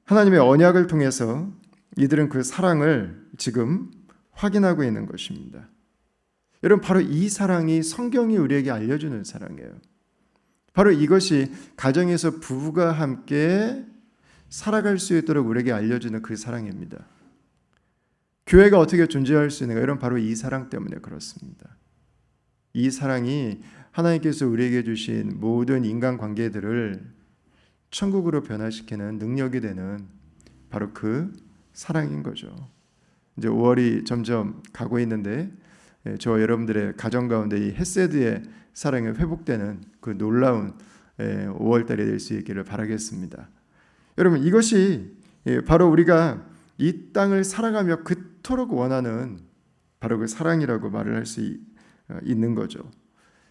하나님의 언약을 통해서 이들은 그 사랑을 지금 확인하고 있는 것입니다. 여러분, 바로 이 사랑이 성경이 우리에게 알려주는 사랑이에요. 바로 이것이 가정에서 부부가 함께 살아갈 수 있도록 우리에게 알려주는 그 사랑입니다. 교회가 어떻게 존재할 수 있는가? 여러분, 바로 이 사랑 때문에 그렇습니다. 이 사랑이 하나님께서 우리에게 주신 모든 인간관계들을 천국으로 변화시키는 능력이 되는 바로 그 사랑인 거죠. 이제 5월이 점점 가고 있는데 저와 여러분들의 가정 가운데 이 헤세드의 사랑이 회복되는 그 놀라운 5월달이 될 수 있기를 바라겠습니다. 여러분, 이것이 바로 우리가 이 땅을 살아가며 그토록 원하는 바로 그 사랑이라고 말을 할 수 있는 거죠.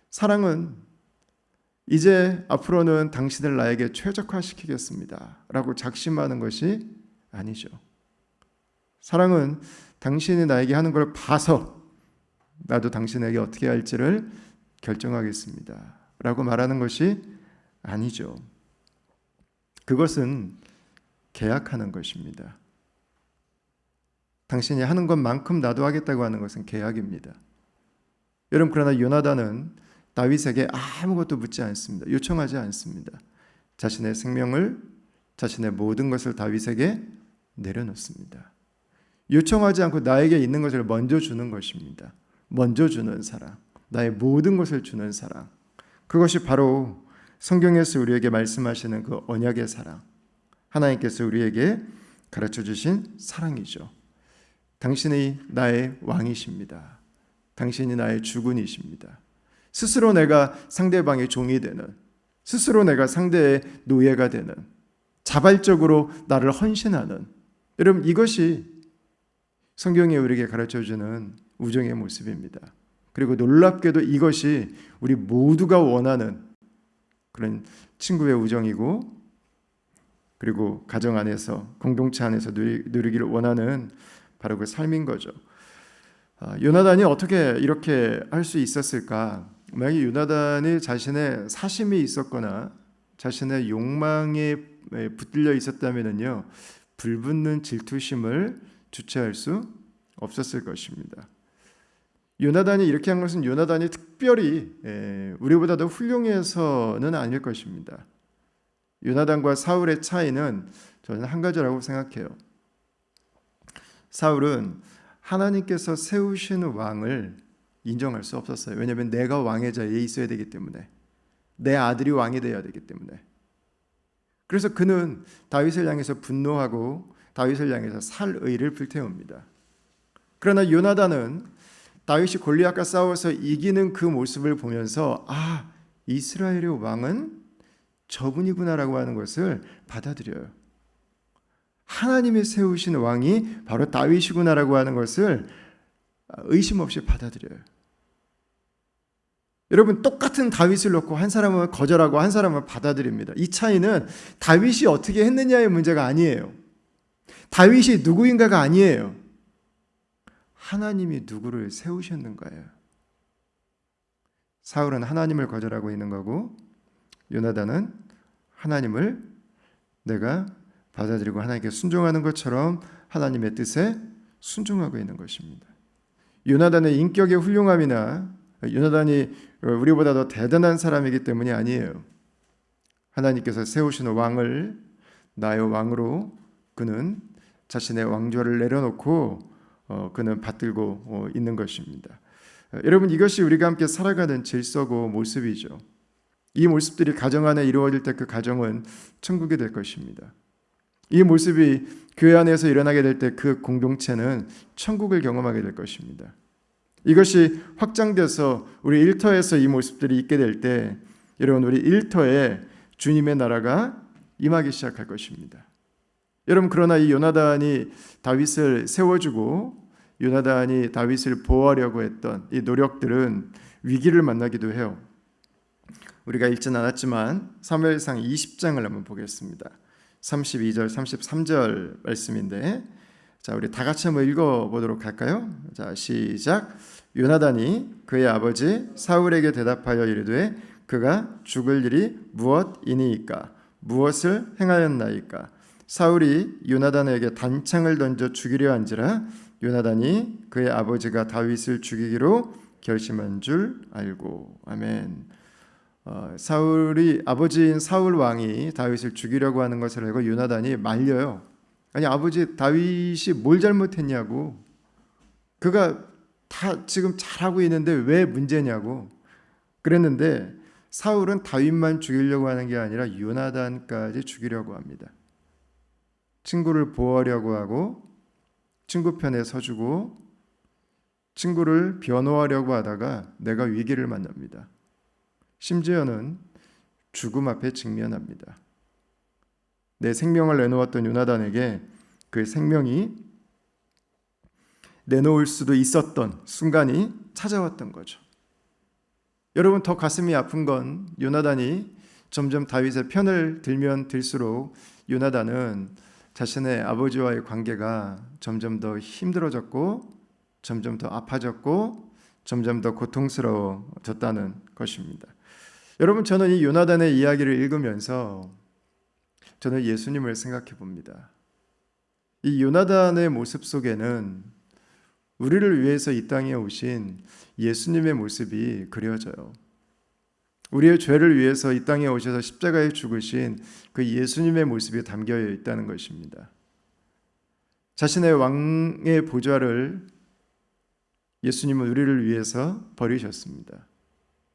사랑은 이제 앞으로는 당신을 나에게 최적화시키겠습니다 라고 작심하는 것이 아니죠. 사랑은 당신이 나에게 하는 걸 봐서 나도 당신에게 어떻게 할지를 결정하겠습니다 라고 말하는 것이 아니죠. 그것은 계약하는 것입니다. 당신이 하는 것만큼 나도 하겠다고 하는 것은 계약입니다. 여러분, 그러나 요나단은 다윗에게 아무것도 묻지 않습니다. 요청하지 않습니다. 자신의 생명을, 자신의 모든 것을 다윗에게 내려놓습니다. 요청하지 않고 나에게 있는 것을 먼저 주는 것입니다. 먼저 주는 사랑, 나의 모든 것을 주는 사랑, 그것이 바로 성경에서 우리에게 말씀하시는 그 언약의 사랑, 하나님께서 우리에게 가르쳐 주신 사랑이죠. 당신이 나의 왕이십니다. 당신이 나의 주군이십니다. 스스로 내가 상대방의 종이 되는, 스스로 내가 상대의 노예가 되는, 자발적으로 나를 헌신하는, 여러분, 이것이 성경이 우리에게 가르쳐주는 우정의 모습입니다. 그리고 놀랍게도 이것이 우리 모두가 원하는 그런 친구의 우정이고, 그리고 가정 안에서, 공동체 안에서 누리기를 원하는 바로 그 삶인 거죠. 요나단이 어떻게 이렇게 할 수 있었을까? 만약에 요나단이 자신의 사심이 있었거나 자신의 욕망에 붙들려 있었다면요, 불붙는 질투심을 주체할 수 없었을 것입니다. 요나단이 이렇게 한 것은 요나단이 특별히 우리보다 더 훌륭해서는 아닐 것입니다. 요나단과 사울의 차이는 저는 한 가지라고 생각해요. 사울은 하나님께서 세우신 왕을 인정할 수 없었어요. 왜냐하면 내가 왕의 자리에 있어야 되기 때문에, 내 아들이 왕이 되어야 되기 때문에. 그래서 그는 다윗을 향해서 분노하고 다윗을 향해서 살의를 불태웁니다. 그러나 요나단은 다윗이 골리앗과 싸워서 이기는 그 모습을 보면서 이스라엘의 왕은 저분이구나라고 하는 것을 받아들여요. 하나님이 세우신 왕이 바로 다윗이구나라고 하는 것을 의심 없이 받아들여요. 여러분, 똑같은 다윗을 놓고 한 사람은 거절하고 한 사람은 받아들입니다. 이 차이는 다윗이 어떻게 했느냐의 문제가 아니에요. 다윗이 누구인가가 아니에요. 하나님이 누구를 세우셨는가예요. 사울은 하나님을 거절하고 있는 거고, 요나단은 하나님을 내가 받아들이고 하나님께 순종하는 것처럼 하나님의 뜻에 순종하고 있는 것입니다. 요나단의 인격의 훌륭함이나 요나단이 우리보다 더 대단한 사람이기 때문이 아니에요. 하나님께서 세우시는 왕을 나의 왕으로 그는 자신의 왕좌를 내려놓고 그는 받들고 있는 것입니다. 여러분, 이것이 우리가 함께 살아가는 질서고 모습이죠. 이 모습들이 가정 안에 이루어질 때 그 가정은 천국이 될 것입니다. 이 모습이 교회 안에서 일어나게 될 때 그 공동체는 천국을 경험하게 될 것입니다. 이것이 확장돼서 우리 일터에서 이 모습들이 있게 될 때 여러분, 우리 일터에 주님의 나라가 임하기 시작할 것입니다. 여러분, 그러나 이 요나단이 다윗을 세워주고 요나단이 다윗을 보호하려고 했던 이 노력들은 위기를 만나기도 해요. 우리가 읽진 않았지만 사무엘상 20장을 한번 보겠습니다. 32절, 33절 말씀인데, 자, 우리 다 같이 한번 읽어보도록 할까요? 자, 시작. 요나단이 그의 아버지 사울에게 대답하여 이르되 그가 죽을 일이 무엇이니이까? 무엇을 행하였나이까? 사울이 요나단에게 단창을 던져 죽이려 한지라 요나단이 그의 아버지가 다윗을 죽이기로 결심한 줄 알고. 아멘. 사울이, 아버지인 사울 왕이 다윗을 죽이려고 하는 것을 알고 요나단이 말려요. 아니, 아버지 다윗이 뭘 잘못했냐고, 그가 다 지금 잘하고 있는데 왜 문제냐고 그랬는데, 사울은 다윗만 죽이려고 하는 게 아니라 요나단까지 죽이려고 합니다. 친구를 보호하려고 하고 친구 편에 서주고 친구를 변호하려고 하다가 내가 위기를 만납니다. 심지어는 죽음 앞에 직면합니다. 내 생명을 내놓았던 요나단에게 그 생명이 내놓을 수도 있었던 순간이 찾아왔던 거죠. 여러분, 더 가슴이 아픈 건 요나단이 점점 다윗의 편을 들면 들수록 요나단은 자신의 아버지와의 관계가 점점 더 힘들어졌고 점점 더 아파졌고 점점 더 고통스러워졌다는 것입니다. 여러분, 저는 이 요나단의 이야기를 읽으면서 저는 예수님을 생각해 봅니다. 이 요나단의 모습 속에는 우리를 위해서 이 땅에 오신 예수님의 모습이 그려져요. 우리의 죄를 위해서 이 땅에 오셔서 십자가에 죽으신 그 예수님의 모습이 담겨 있다는 것입니다. 자신의 왕의 보좌를 예수님은 우리를 위해서 버리셨습니다.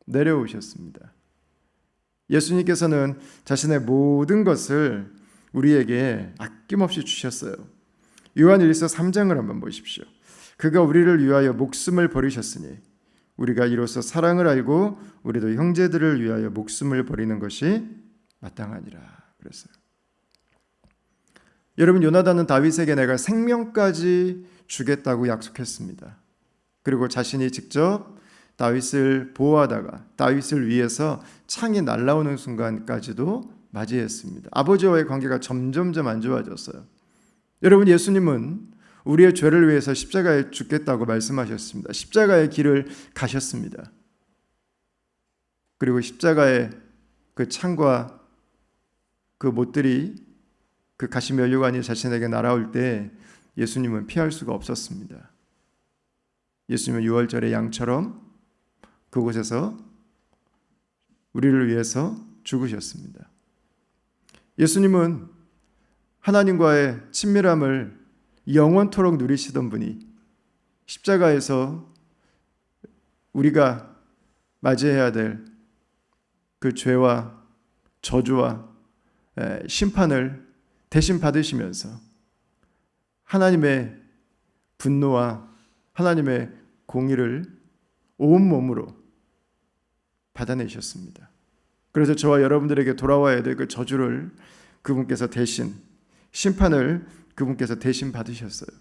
내려오셨습니다. 예수님께서는 자신의 모든 것을 우리에게 아낌없이 주셨어요. 요한일서 3장을 한번 보십시오. 그가 우리를 위하여 목숨을 버리셨으니 우리가 이로써 사랑을 알고 우리도 형제들을 위하여 목숨을 버리는 것이 마땅하니라 그랬어요. 여러분, 요나단은 다윗에게 내가 생명까지 주겠다고 약속했습니다. 그리고 자신이 직접 다윗을 보호하다가 다윗을 위해서 창이 날아오는 순간까지도 맞이했습니다. 아버지와의 관계가 점점점 안 좋아졌어요. 여러분, 예수님은 우리의 죄를 위해서 십자가에 죽겠다고 말씀하셨습니다. 십자가의 길을 가셨습니다. 그리고 십자가의 그 창과 그 못들이 그 가시 면류관이 자신에게 날아올 때 예수님은 피할 수가 없었습니다. 예수님은 유월절의 양처럼 그곳에서 우리를 위해서 죽으셨습니다. 예수님은 하나님과의 친밀함을 영원토록 누리시던 분이 십자가에서 우리가 맞이해야 될 그 죄와 저주와 심판을 대신 받으시면서 하나님의 분노와 하나님의 공의를 온몸으로 받아내셨습니다. 그래서 저와 여러분들에게 돌아와야 될 그 저주를 그분께서 대신, 심판을 그분께서 대신 받으셨어요.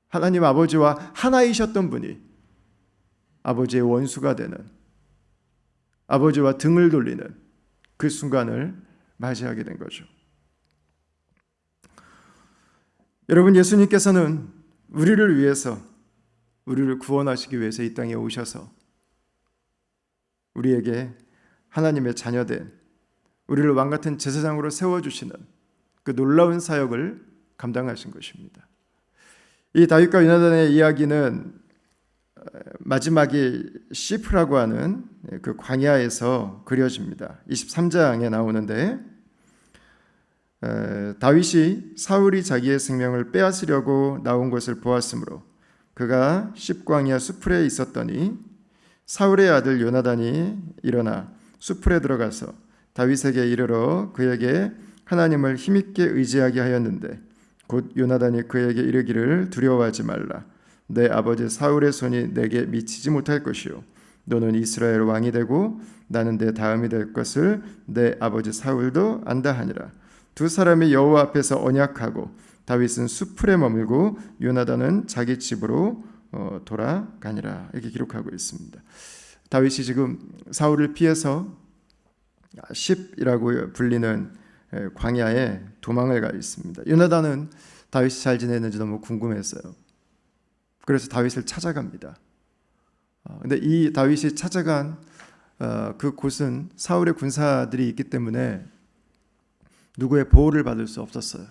하나님 아버지와 하나이셨던 분이 아버지의 원수가 되는, 아버지와 등을 돌리는 그 순간을 맞이하게 된 거죠. 여러분, 예수님께서는 우리를 위해서, 우리를 구원하시기 위해서 이 땅에 오셔서 우리에게 하나님의 자녀된, 우리를 왕같은 제사장으로 세워주시는 그 놀라운 사역을 감당하신 것입니다. 이 다윗과 요나단의 이야기는 마지막이 시프라고 하는 그 광야에서 그려집니다. 23장에 나오는데 다윗이 사울이 자기의 생명을 빼앗으려고 나온 것을 보았으므로 그가 십광야 수풀에 있었더니 사울의 아들 요나단이 일어나 수풀에 들어가서 다윗에게 이르러 그에게 하나님을 힘있게 의지하게 하였는데 곧 요나단이 그에게 이르기를 두려워하지 말라. 내 아버지 사울의 손이 내게 미치지 못할 것이요 너는 이스라엘 왕이 되고 나는 내 다음이 될 것을 내 아버지 사울도 안다 하니라. 두 사람이 여호와 앞에서 언약하고 다윗은 수풀에 머물고 요나단은 자기 집으로 돌아가니라. 이렇게 기록하고 있습니다. 다윗이 지금 사울을 피해서 십이라고 불리는 광야에 도망을 가 있습니다. 요나단은 다윗이 잘 지내는지 너무 궁금했어요. 그래서 다윗을 찾아갑니다. 근데 이 다윗이 찾아간 그 곳은 사울의 군사들이 있기 때문에 누구의 보호를 받을 수 없었어요.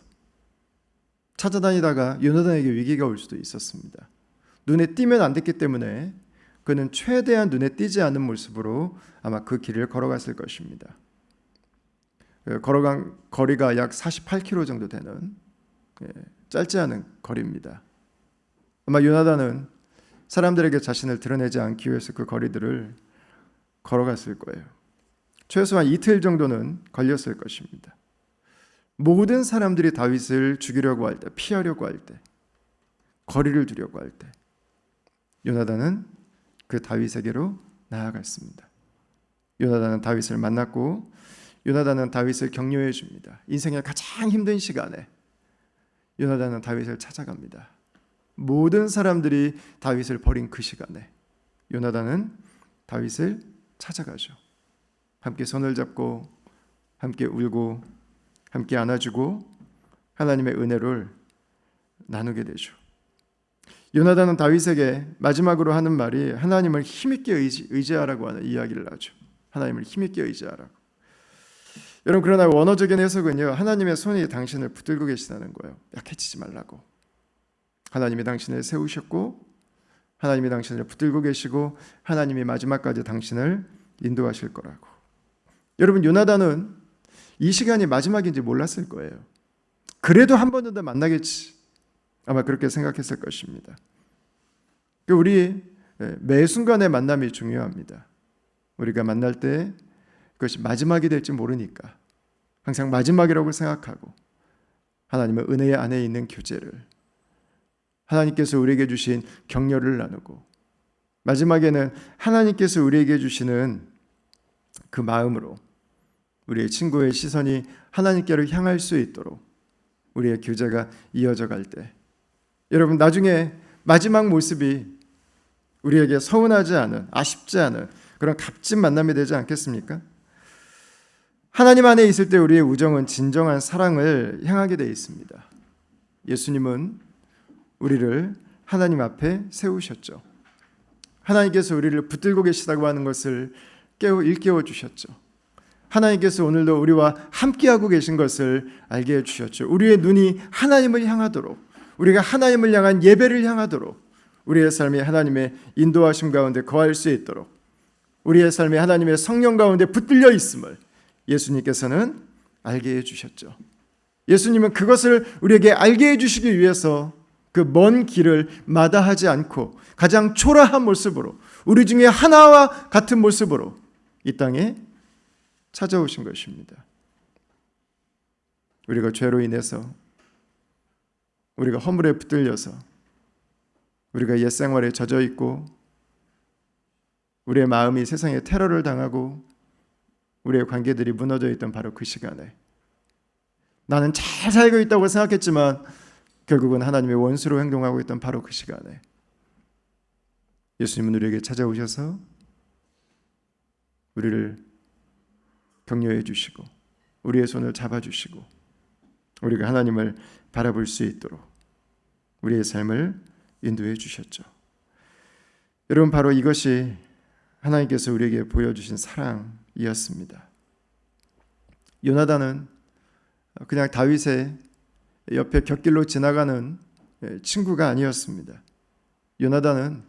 찾아다니다가 요나단에게 위기가 올 수도 있었습니다. 눈에 띄면 안 됐기 때문에 그는 최대한 눈에 띄지 않는 모습으로 아마 그 길을 걸어갔을 것입니다. 걸어간 거리가 약 48km 정도 되는 짧지 않은 거리입니다. 아마 요나단은 사람들에게 자신을 드러내지 않기 위해서 그 거리들을 걸어갔을 거예요. 최소한 이틀 정도는 걸렸을 것입니다. 모든 사람들이 다윗을 죽이려고 할 때, 피하려고 할 때, 거리를 두려고 할 때 요나단은 그 다윗에게로 나아갔습니다. 요나단은 다윗을 만났고 요나단은 다윗을 격려해 줍니다. 인생의 가장 힘든 시간에 요나단은 다윗을 찾아갑니다. 모든 사람들이 다윗을 버린 그 시간에 요나단은 다윗을 찾아가죠. 함께 손을 잡고 함께 울고 함께 안아주고 하나님의 은혜를 나누게 되죠. 요나단은 다윗에게 마지막으로 하는 말이 하나님을 힘있게 의지하라고 하는 이야기를 하죠. 하나님을 힘있게 의지하라고. 여러분, 그러나 원어적인 해석은요, 하나님의 손이 당신을 붙들고 계시다는 거예요. 약해지지 말라고. 하나님이 당신을 세우셨고 하나님이 당신을 붙들고 계시고 하나님이 마지막까지 당신을 인도하실 거라고. 여러분, 요나단은 이 시간이 마지막인지 몰랐을 거예요. 그래도 한 번 더 만나겠지, 아마 그렇게 생각했을 것입니다. 우리 매 순간의 만남이 중요합니다. 우리가 만날 때 그것이 마지막이 될지 모르니까 항상 마지막이라고 생각하고 하나님의 은혜 안에 있는 교제를, 하나님께서 우리에게 주신 격려를 나누고 마지막에는 하나님께서 우리에게 주시는 그 마음으로 우리의 친구의 시선이 하나님께로 향할 수 있도록 우리의 교제가 이어져 갈 때, 여러분, 나중에 마지막 모습이 우리에게 서운하지 않은, 아쉽지 않은 그런 값진 만남이 되지 않겠습니까? 하나님 안에 있을 때 우리의 우정은 진정한 사랑을 향하게 되어 있습니다. 예수님은 우리를 하나님 앞에 세우셨죠. 하나님께서 우리를 붙들고 계시다고 하는 것을 일깨워 주셨죠. 하나님께서 오늘도 우리와 함께하고 계신 것을 알게 해주셨죠. 우리의 눈이 하나님을 향하도록, 우리가 하나님을 향한 예배를 향하도록, 우리의 삶이 하나님의 인도하심 가운데 거할 수 있도록, 우리의 삶이 하나님의 성령 가운데 붙들려 있음을 예수님께서는 알게 해주셨죠. 예수님은 그것을 우리에게 알게 해주시기 위해서 그 먼 길을 마다하지 않고 가장 초라한 모습으로, 우리 중에 하나와 같은 모습으로 이 땅에 찾아오신 것입니다. 우리가 죄로 인해서, 우리가 허물에 붙들려서, 우리가 옛생활에 젖어 있고 우리의 마음이 세상에 테러를 당하고 우리의 관계들이 무너져 있던 바로 그 시간에, 나는 잘 살고 있다고 생각했지만 결국은 하나님의 원수로 행동하고 있던 바로 그 시간에 예수님은 우리에게 찾아오셔서 우리를 격려해 주시고 우리의 손을 잡아주시고 우리가 하나님을 바라볼 수 있도록 우리의 삶을 인도해 주셨죠. 여러분, 바로 이것이 하나님께서 우리에게 보여주신 사랑이었습니다. 요나단은 그냥 다윗의 옆에 곁길로 지나가는 친구가 아니었습니다. 요나단은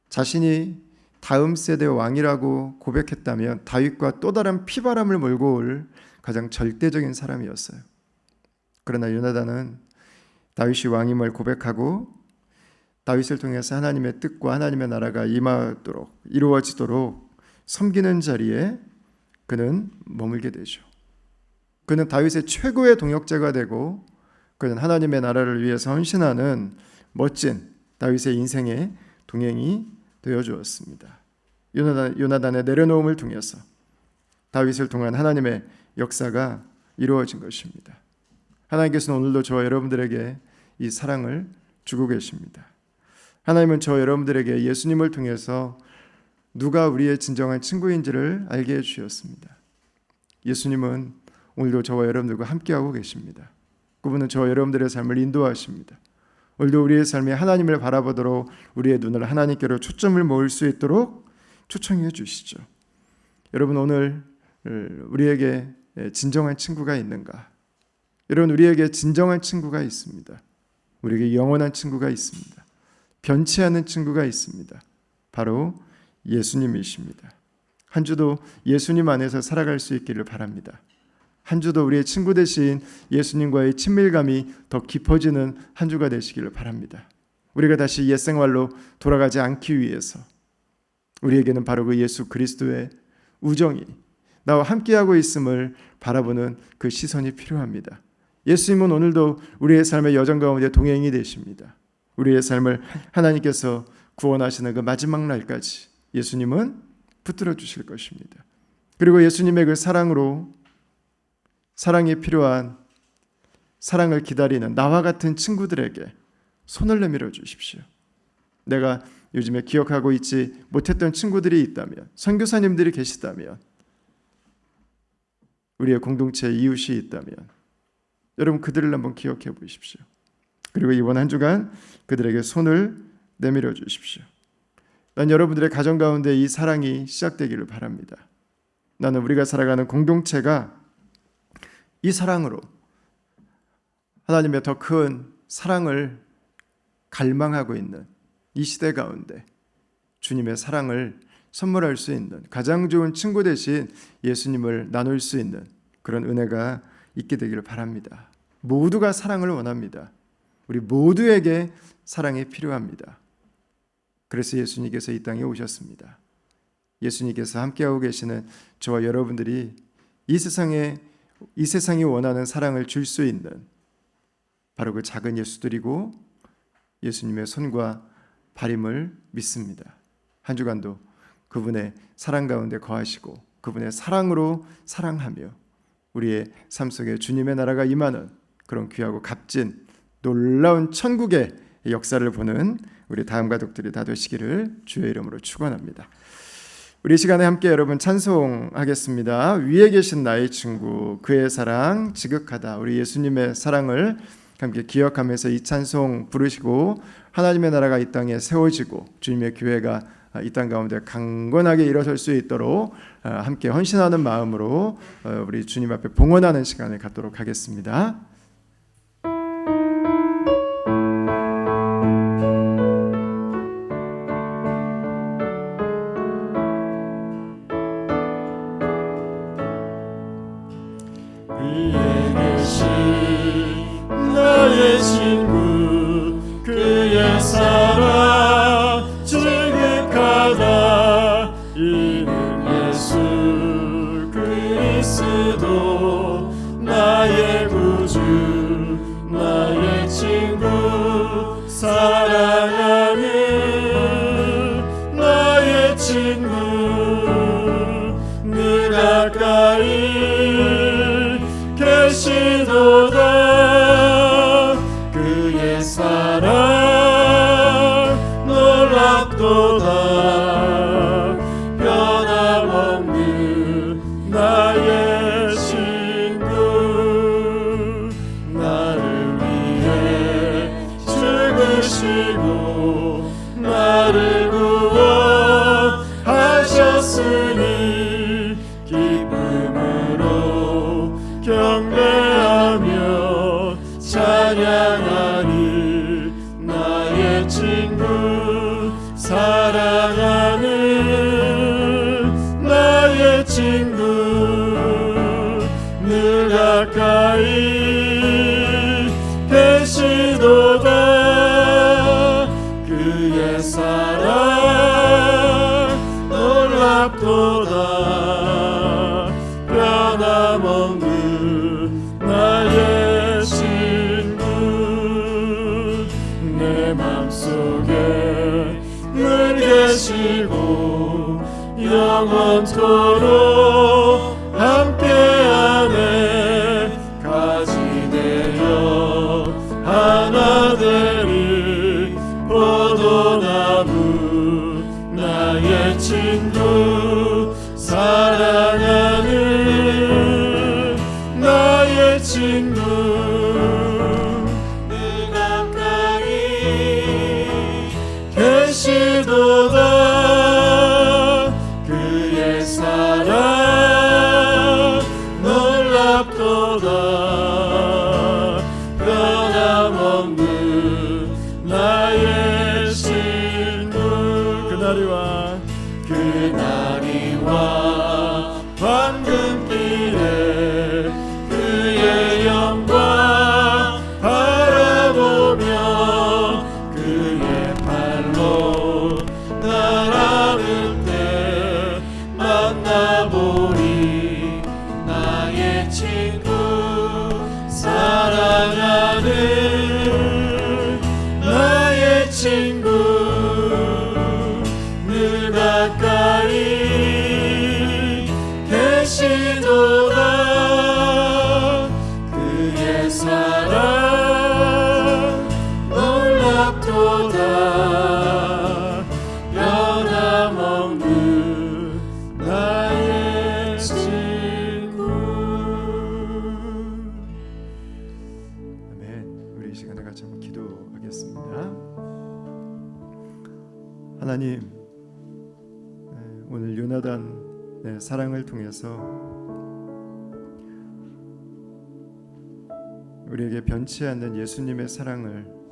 자신이 다음 세대 왕이라고 고백했다면 다윗과 또 다른 피바람을 몰고 올 가장 절대적인 사람이었어요. 그러나 요나단은 다윗이 왕임을 고백하고 다윗을 통해서 하나님의 뜻과 하나님의 나라가 임하도록, 이루어지도록 섬기는 자리에 그는 머물게 되죠. 그는 다윗의 최고의 동역자가 되고 그는 하나님의 나라를 위해서 헌신하는 멋진 다윗의 인생의 동행이 되어주었습니다. 요나단의 내려놓음을 통해서 다윗을 통한 하나님의 역사가 이루어진 것입니다. 하나님께서는 오늘도 저와 여러분들에게 이 사랑을 주고 계십니다. 하나님은 저와 여러분들에게 예수님을 통해서 누가 우리의 진정한 친구인지를 알게 해주셨습니다. 예수님은 오늘도 저와 여러분들과 함께하고 계십니다. 그분은 저와 여러분들의 삶을 인도하십니다. 오늘도 우리의 삶이 하나님을 바라보도록 우리의 눈을 하나님께로 초점을 모을 수 있도록 초청해 주시죠. 여러분, 오늘 우리에게 진정한 친구가 있는가? 여러분, 우리에게 진정한 친구가 있습니다. 우리에게 영원한 친구가 있습니다. 변치 않는 친구가 있습니다. 바로 예수님이십니다. 한 주도 예수님 안에서 살아갈 수 있기를 바랍니다. 한 주도 우리의 친구 되신 예수님과의 친밀감이 더 깊어지는 한 주가 되시기를 바랍니다. 우리가 다시 옛생활로 돌아가지 않기 위해서 우리에게는 바로 그 예수 그리스도의 우정이 나와 함께하고 있음을 바라보는 그 시선이 필요합니다. 예수님은 오늘도 우리의 삶의 여정 가운데 동행이 되십니다. 우리의 삶을 하나님께서 구원하시는 그 마지막 날까지 예수님은 붙들어 주실 것입니다. 그리고 예수님의 그 사랑으로 사랑이 필요한 사랑을 기다리는 나와 같은 친구들에게 손을 내밀어 주십시오. 내가 요즘에 기억하고 있지 못했던 친구들이 있다면, 선교사님들이 계시다면, 우리의 공동체 이웃이 있다면 여러분 그들을 한번 기억해 보십시오. 그리고 이번 한 주간 그들에게 손을 내밀어 주십시오. 난 여러분들의 가정 가운데 이 사랑이 시작되기를 바랍니다. 나는 우리가 살아가는 공동체가 이 사랑으로 하나님의 더 큰 사랑을 갈망하고 있는 이 시대 가운데 주님의 사랑을 선물할 수 있는 가장 좋은 친구 대신 예수님을 나눌 수 있는 그런 은혜가 있게 되기를 바랍니다. 모두가 사랑을 원합니다. 우리 모두에게 사랑이 필요합니다. 그래서 예수님께서 이 땅에 오셨습니다. 예수님께서 함께하고 계시는 저와 여러분들이 이 세상이 원하는 사랑을 줄 수 있는 바로 그 작은 예수들이고 예수님의 손과 발임을 믿습니다. 한 주간도 그분의 사랑 가운데 거하시고 그분의 사랑으로 사랑하며 우리의 삶 속에 주님의 나라가 임하는 그런 귀하고 값진 놀라운 천국의 역사를 보는 우리 다음 가족들이 다 되시기를 주의 이름으로 축원합니다. 우리 시간에 함께 여러분 찬송하겠습니다. 위에 계신 나의 친구 그의 사랑 지극하다. 우리 예수님의 사랑을 함께 기억하면서 이 찬송 부르시고 하나님의 나라가 이 땅에 세워지고 주님의 교회가 이 땅 가운데 강건하게 일어설 수 있도록 함께 헌신하는 마음으로 우리 주님 앞에 봉헌하는 시간을 갖도록 하겠습니다. 위에 계신 나의 친구 그의 사랑 지극하다. 이는 예수 그리스도 나의 구주 나의 친구 사랑하는 나의 친구 늘 가까이 계시도다. 그의 사랑 놀랍도다. 변함없는 나의 친구 나를 위해 죽으시고 나를 구원하셨으니 기쁨으로 경배하며 찬양하니 나의 친구 사랑하는 나의 친구 늘 가까이 계시도다. 그의 사랑 놀랍도다. 변함없는 나의 친구 내 맘속에 늘 계시고 영원토록 함께하네. 가지 되어 하나 되리 포도나무 나의 친구 사랑하는 나의 친구 늘 가까이 계시도다. 그의 사랑 놀랍도다. 변함없는 나의 친구 그날이 와 황금길에 그의 영광 바라보며 그의 팔로 날 안을 때 있도다 변함없는 나의 친구. 아멘. 우리 이 시간에 같이 한번 기도하겠습니다. 하나님, 오늘 요나단의 사랑을 통해서 우리에게 변치 않는 예수님의 사랑을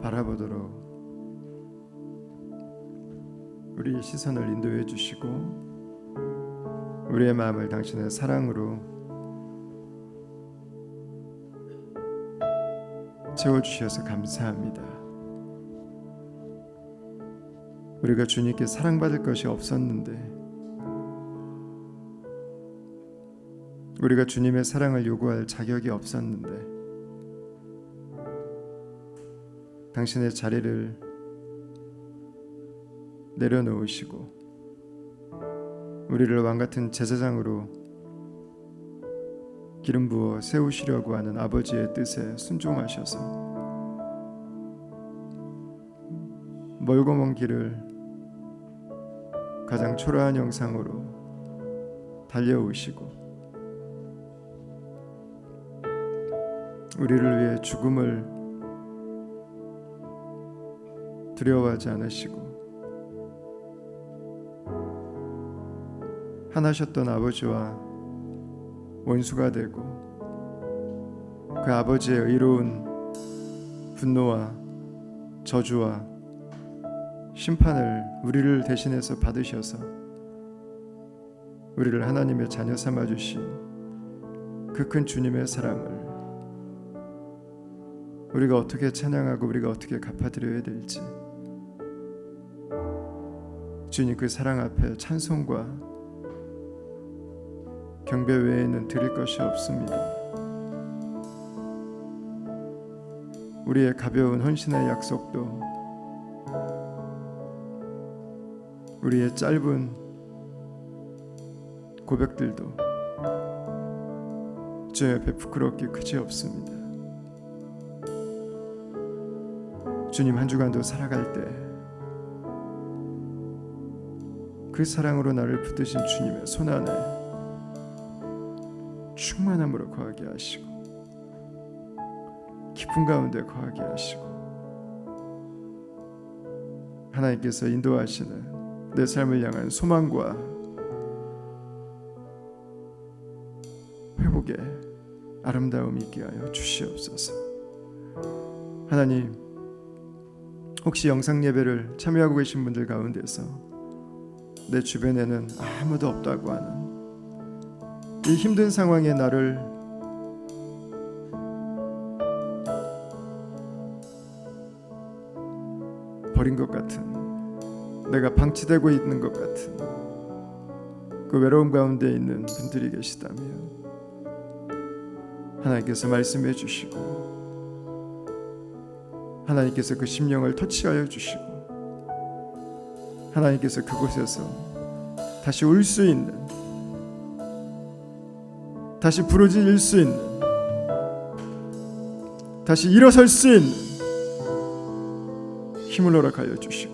바라보도록 우리 시선을 인도해 주시고 우리의 마음을 당신의 사랑으로 채워주셔서 감사합니다. 우리가 주님께 사랑받을 것이 없었는데 우리가 주님의 사랑을 요구할 자격이 없었는데 당신의 자리를 내려놓으시고 우리를 왕같은 제사장으로 기름 부어 세우시려고 하는 아버지의 뜻에 순종하셔서 멀고 먼 길을 가장 초라한 형상으로 달려오시고 우리를 위해 죽음을 두려워하지 않으시고 하나셨던 아버지와 원수가 되고 그 아버지의 의로운 분노와 저주와 심판을 우리를 대신해서 받으셔서 우리를 하나님의 자녀 삼아 주신 그 큰 주님의 사랑을 우리가 어떻게 찬양하고 우리가 어떻게 갚아드려야 될지 주님 그 사랑 앞에 찬송과 경배 외에는 드릴 것이 없습니다. 우리의 가벼운 헌신의 약속도 우리의 짧은 고백들도 주의 앞에 부끄럽기 그지 없습니다. 주님 한 주간도 살아갈 때 그 사랑으로 나를 붙드신 주님의 손 안에 충만함으로 거하게 하시고 기쁨 가운데 거하게 하시고 하나님께서 인도하시는 내 삶을 향한 소망과 회복의 아름다움이 있게 하여 주시옵소서. 하나님, 혹시 영상 예배를 참여하고 계신 분들 가운데서 내 주변에는 아무도 없다고 하는 이 힘든 상황에 나를 버린 것 같은, 내가 방치되고 있는 것 같은 그 외로움 가운데 있는 분들이 계시다면 하나님께서 말씀해 주시고 하나님께서 그 심령을 터치하여 주시고 하나님께서 그곳에서 다시 울 수 있는, 다시 부르짖을 수 있는, 다시 일어설 수 있는 힘을 허락하여 주시고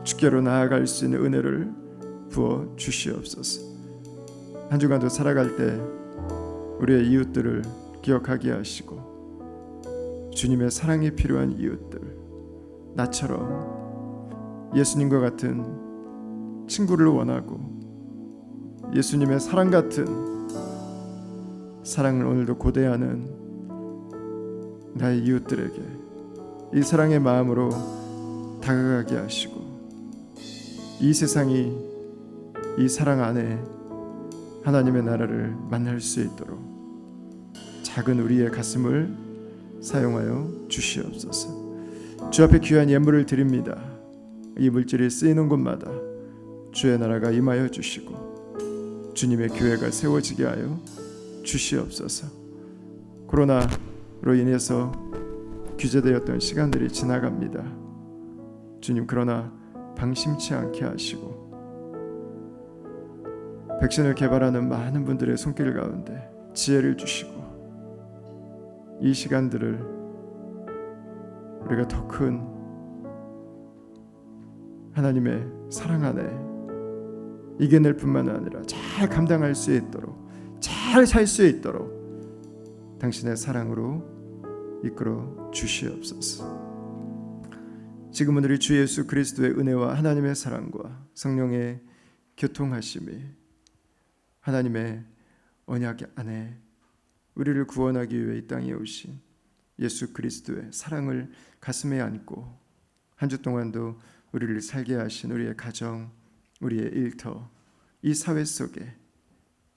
주께로 나아갈 수 있는 은혜를 부어 주시옵소서. 한 주간도 살아갈 때 우리의 이웃들을 기억하게 하시고 주님의 사랑이 필요한 이웃들, 나처럼 예수님과 같은 친구를 원하고 예수님의 사랑 같은 사랑을 오늘도 고대하는 나의 이웃들에게 이 사랑의 마음으로 다가가게 하시고 이 세상이 이 사랑 안에 하나님의 나라를 만날 수 있도록 작은 우리의 가슴을 사용하여 주시옵소서. 주 앞에 귀한 예물을 드립니다. 이 물질이 쓰이는 곳마다 주의 나라가 임하여 주시고 주님의 교회가 세워지게 하여 주시옵소서. 코로나로 인해서 규제되었던 시간들이 지나갑니다. 주님, 그러나 방심치 않게 하시고 백신을 개발하는 많은 분들의 손길 가운데 지혜를 주시고 이 시간들을 우리가 더 큰 하나님의 사랑 안에 이겨낼 뿐만 아니라 잘 감당할 수 있도록, 잘 살 수 있도록 당신의 사랑으로 이끌어 주시옵소서. 지금은 우리 주 예수 그리스도의 은혜와 하나님의 사랑과 성령의 교통하심이, 하나님의 언약 안에 우리를 구원하기 위해 이 땅에 오신 예수 그리스도의 사랑을 가슴에 안고 한 주 동안도 우리를 살게 하신 우리의 가정, 우리의 일터, 이 사회 속에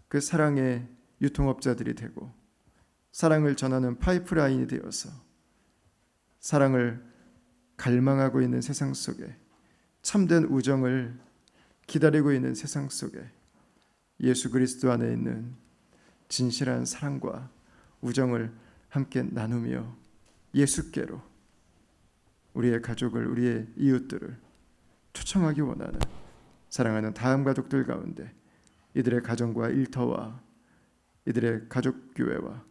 그 사랑의 유통업자들이 되고 사랑을 전하는 파이프라인이 되어서 사랑을 갈망하고 있는 세상 속에, 참된 우정을 기다리고 있는 세상 속에 예수 그리스도 안에 있는 진실한 사랑과 우정을 함께 나누며 예수께로 우리의 가족을, 우리의 이웃들을 초청하기 원하는 사랑하는 다음 가족들 가운데 이들의 가정과 일터와 이들의 가족교회와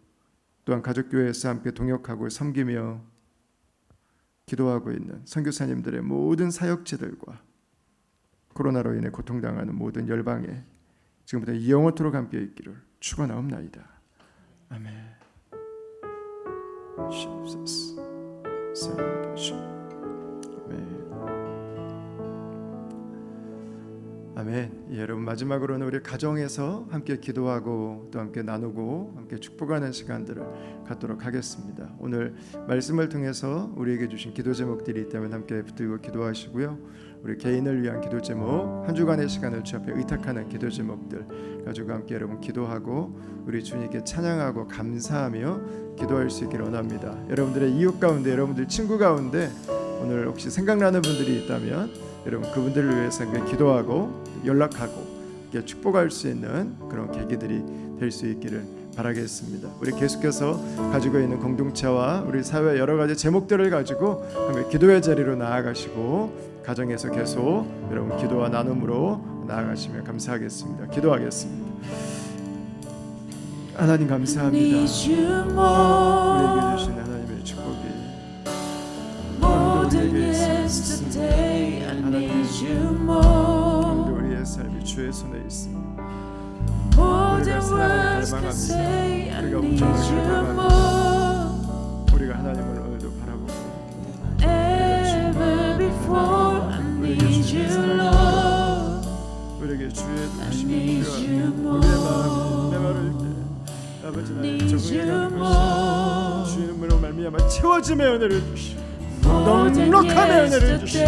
또한 가족교회에서 함께 동역하고 섬기며 기도하고 있는 선교사님들의 모든 사역자들과 코로나로 인해 고통당하는 모든 열방에 지금부터 영원토록 함께 있기를 축원하옵나이다. 아멘. 시옵소서. 사랑합니다. 아멘. 아멘. 예, 여러분 마지막으로는 우리 가정에서 함께 기도하고 또 함께 나누고 함께 축복하는 시간들을 갖도록 하겠습니다. 오늘 말씀을 통해서 우리에게 주신 기도 제목들이 있다면 함께 붙들고 기도하시고요. 우리 개인을 위한 기도 제목, 한 주간의 시간을 주 앞에 의탁하는 기도 제목들 가지고 함께 여러분 기도하고 우리 주님께 찬양하고 감사하며 기도할 수 있기를 원합니다. 여러분들의 이웃 가운데, 여러분들 친구 가운데 오늘 혹시 생각나는 분들이 있다면 여러분 그분들을 위해서 기도하고 연락하고 축복할 수 있는 그런 계기들이 될 수 있기를 바라겠습니다. 우리 계속해서 가지고 있는 공동체와 우리 사회 여러 가지 제목들을 가지고 함께 기도의 자리로 나아가시고 가정에서 계속 여러분 기도와 나눔으로 나아가시면 감사하겠습니다. 기도하겠습니다. 하나님 감사합니다. 우리에게 주신 하나님의 축복이 우리에게 있습니다. 하나님, 우리의 삶이 주의 손에 있습니다. 우리가 사랑을 갈망합니다. 우리가 우정을 갈망합니다. 우리가 하나님을 오늘도 바라보고 우리에게 주의 사랑을 우리에게 주의 도우심이 필요합니다. 우리의 마음 메마를 때 아버지 하나님 적응해 가는 것이 주의 눈으로 말미암아 채워짐의 은혜를 주시고 넉넉함의 은혜를 주시고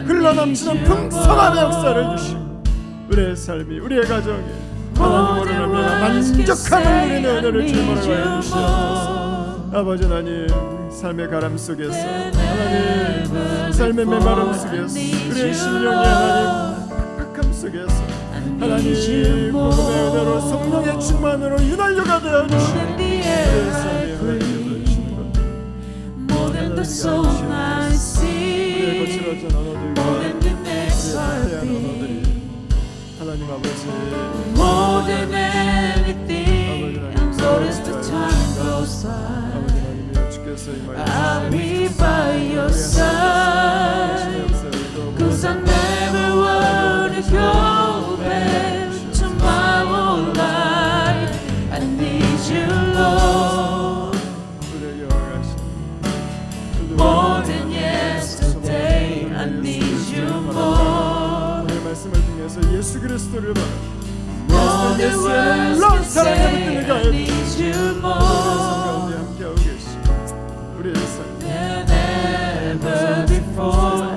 흘러넘치는 풍성함의 역사를 주시고 우리의 삶이, 우리의 가정이 하나님으로 말미암아 만족함을 누리는 은혜를 주님으로 주시옵소서. 아버지 하나님, 삶의 가람 속에서 하나님, 삶의 메마름 속에서 우리의 심령이 하나님 팍팍함 속에서 하나님 복음의 은혜로 성령의 충만으로 윤활유가 되어 주시는 우리의 삶이 하나님께서 주시는 것 우리의 거칠어진 언어들과 우리의 파괴한 언어들이 하나님 아버지 More than anything, notice the time goes by. 아버지 하나님이여 주께서 이 I'll be by your side, 'cause I never wanna go back to my old life. I need you, Lord, more than yesterday. I need you more. 말씀을 통해서 예수 그리스도를 바라 More than words can say, I need you more 함께하고 계시고 우리의 삶 than ever before.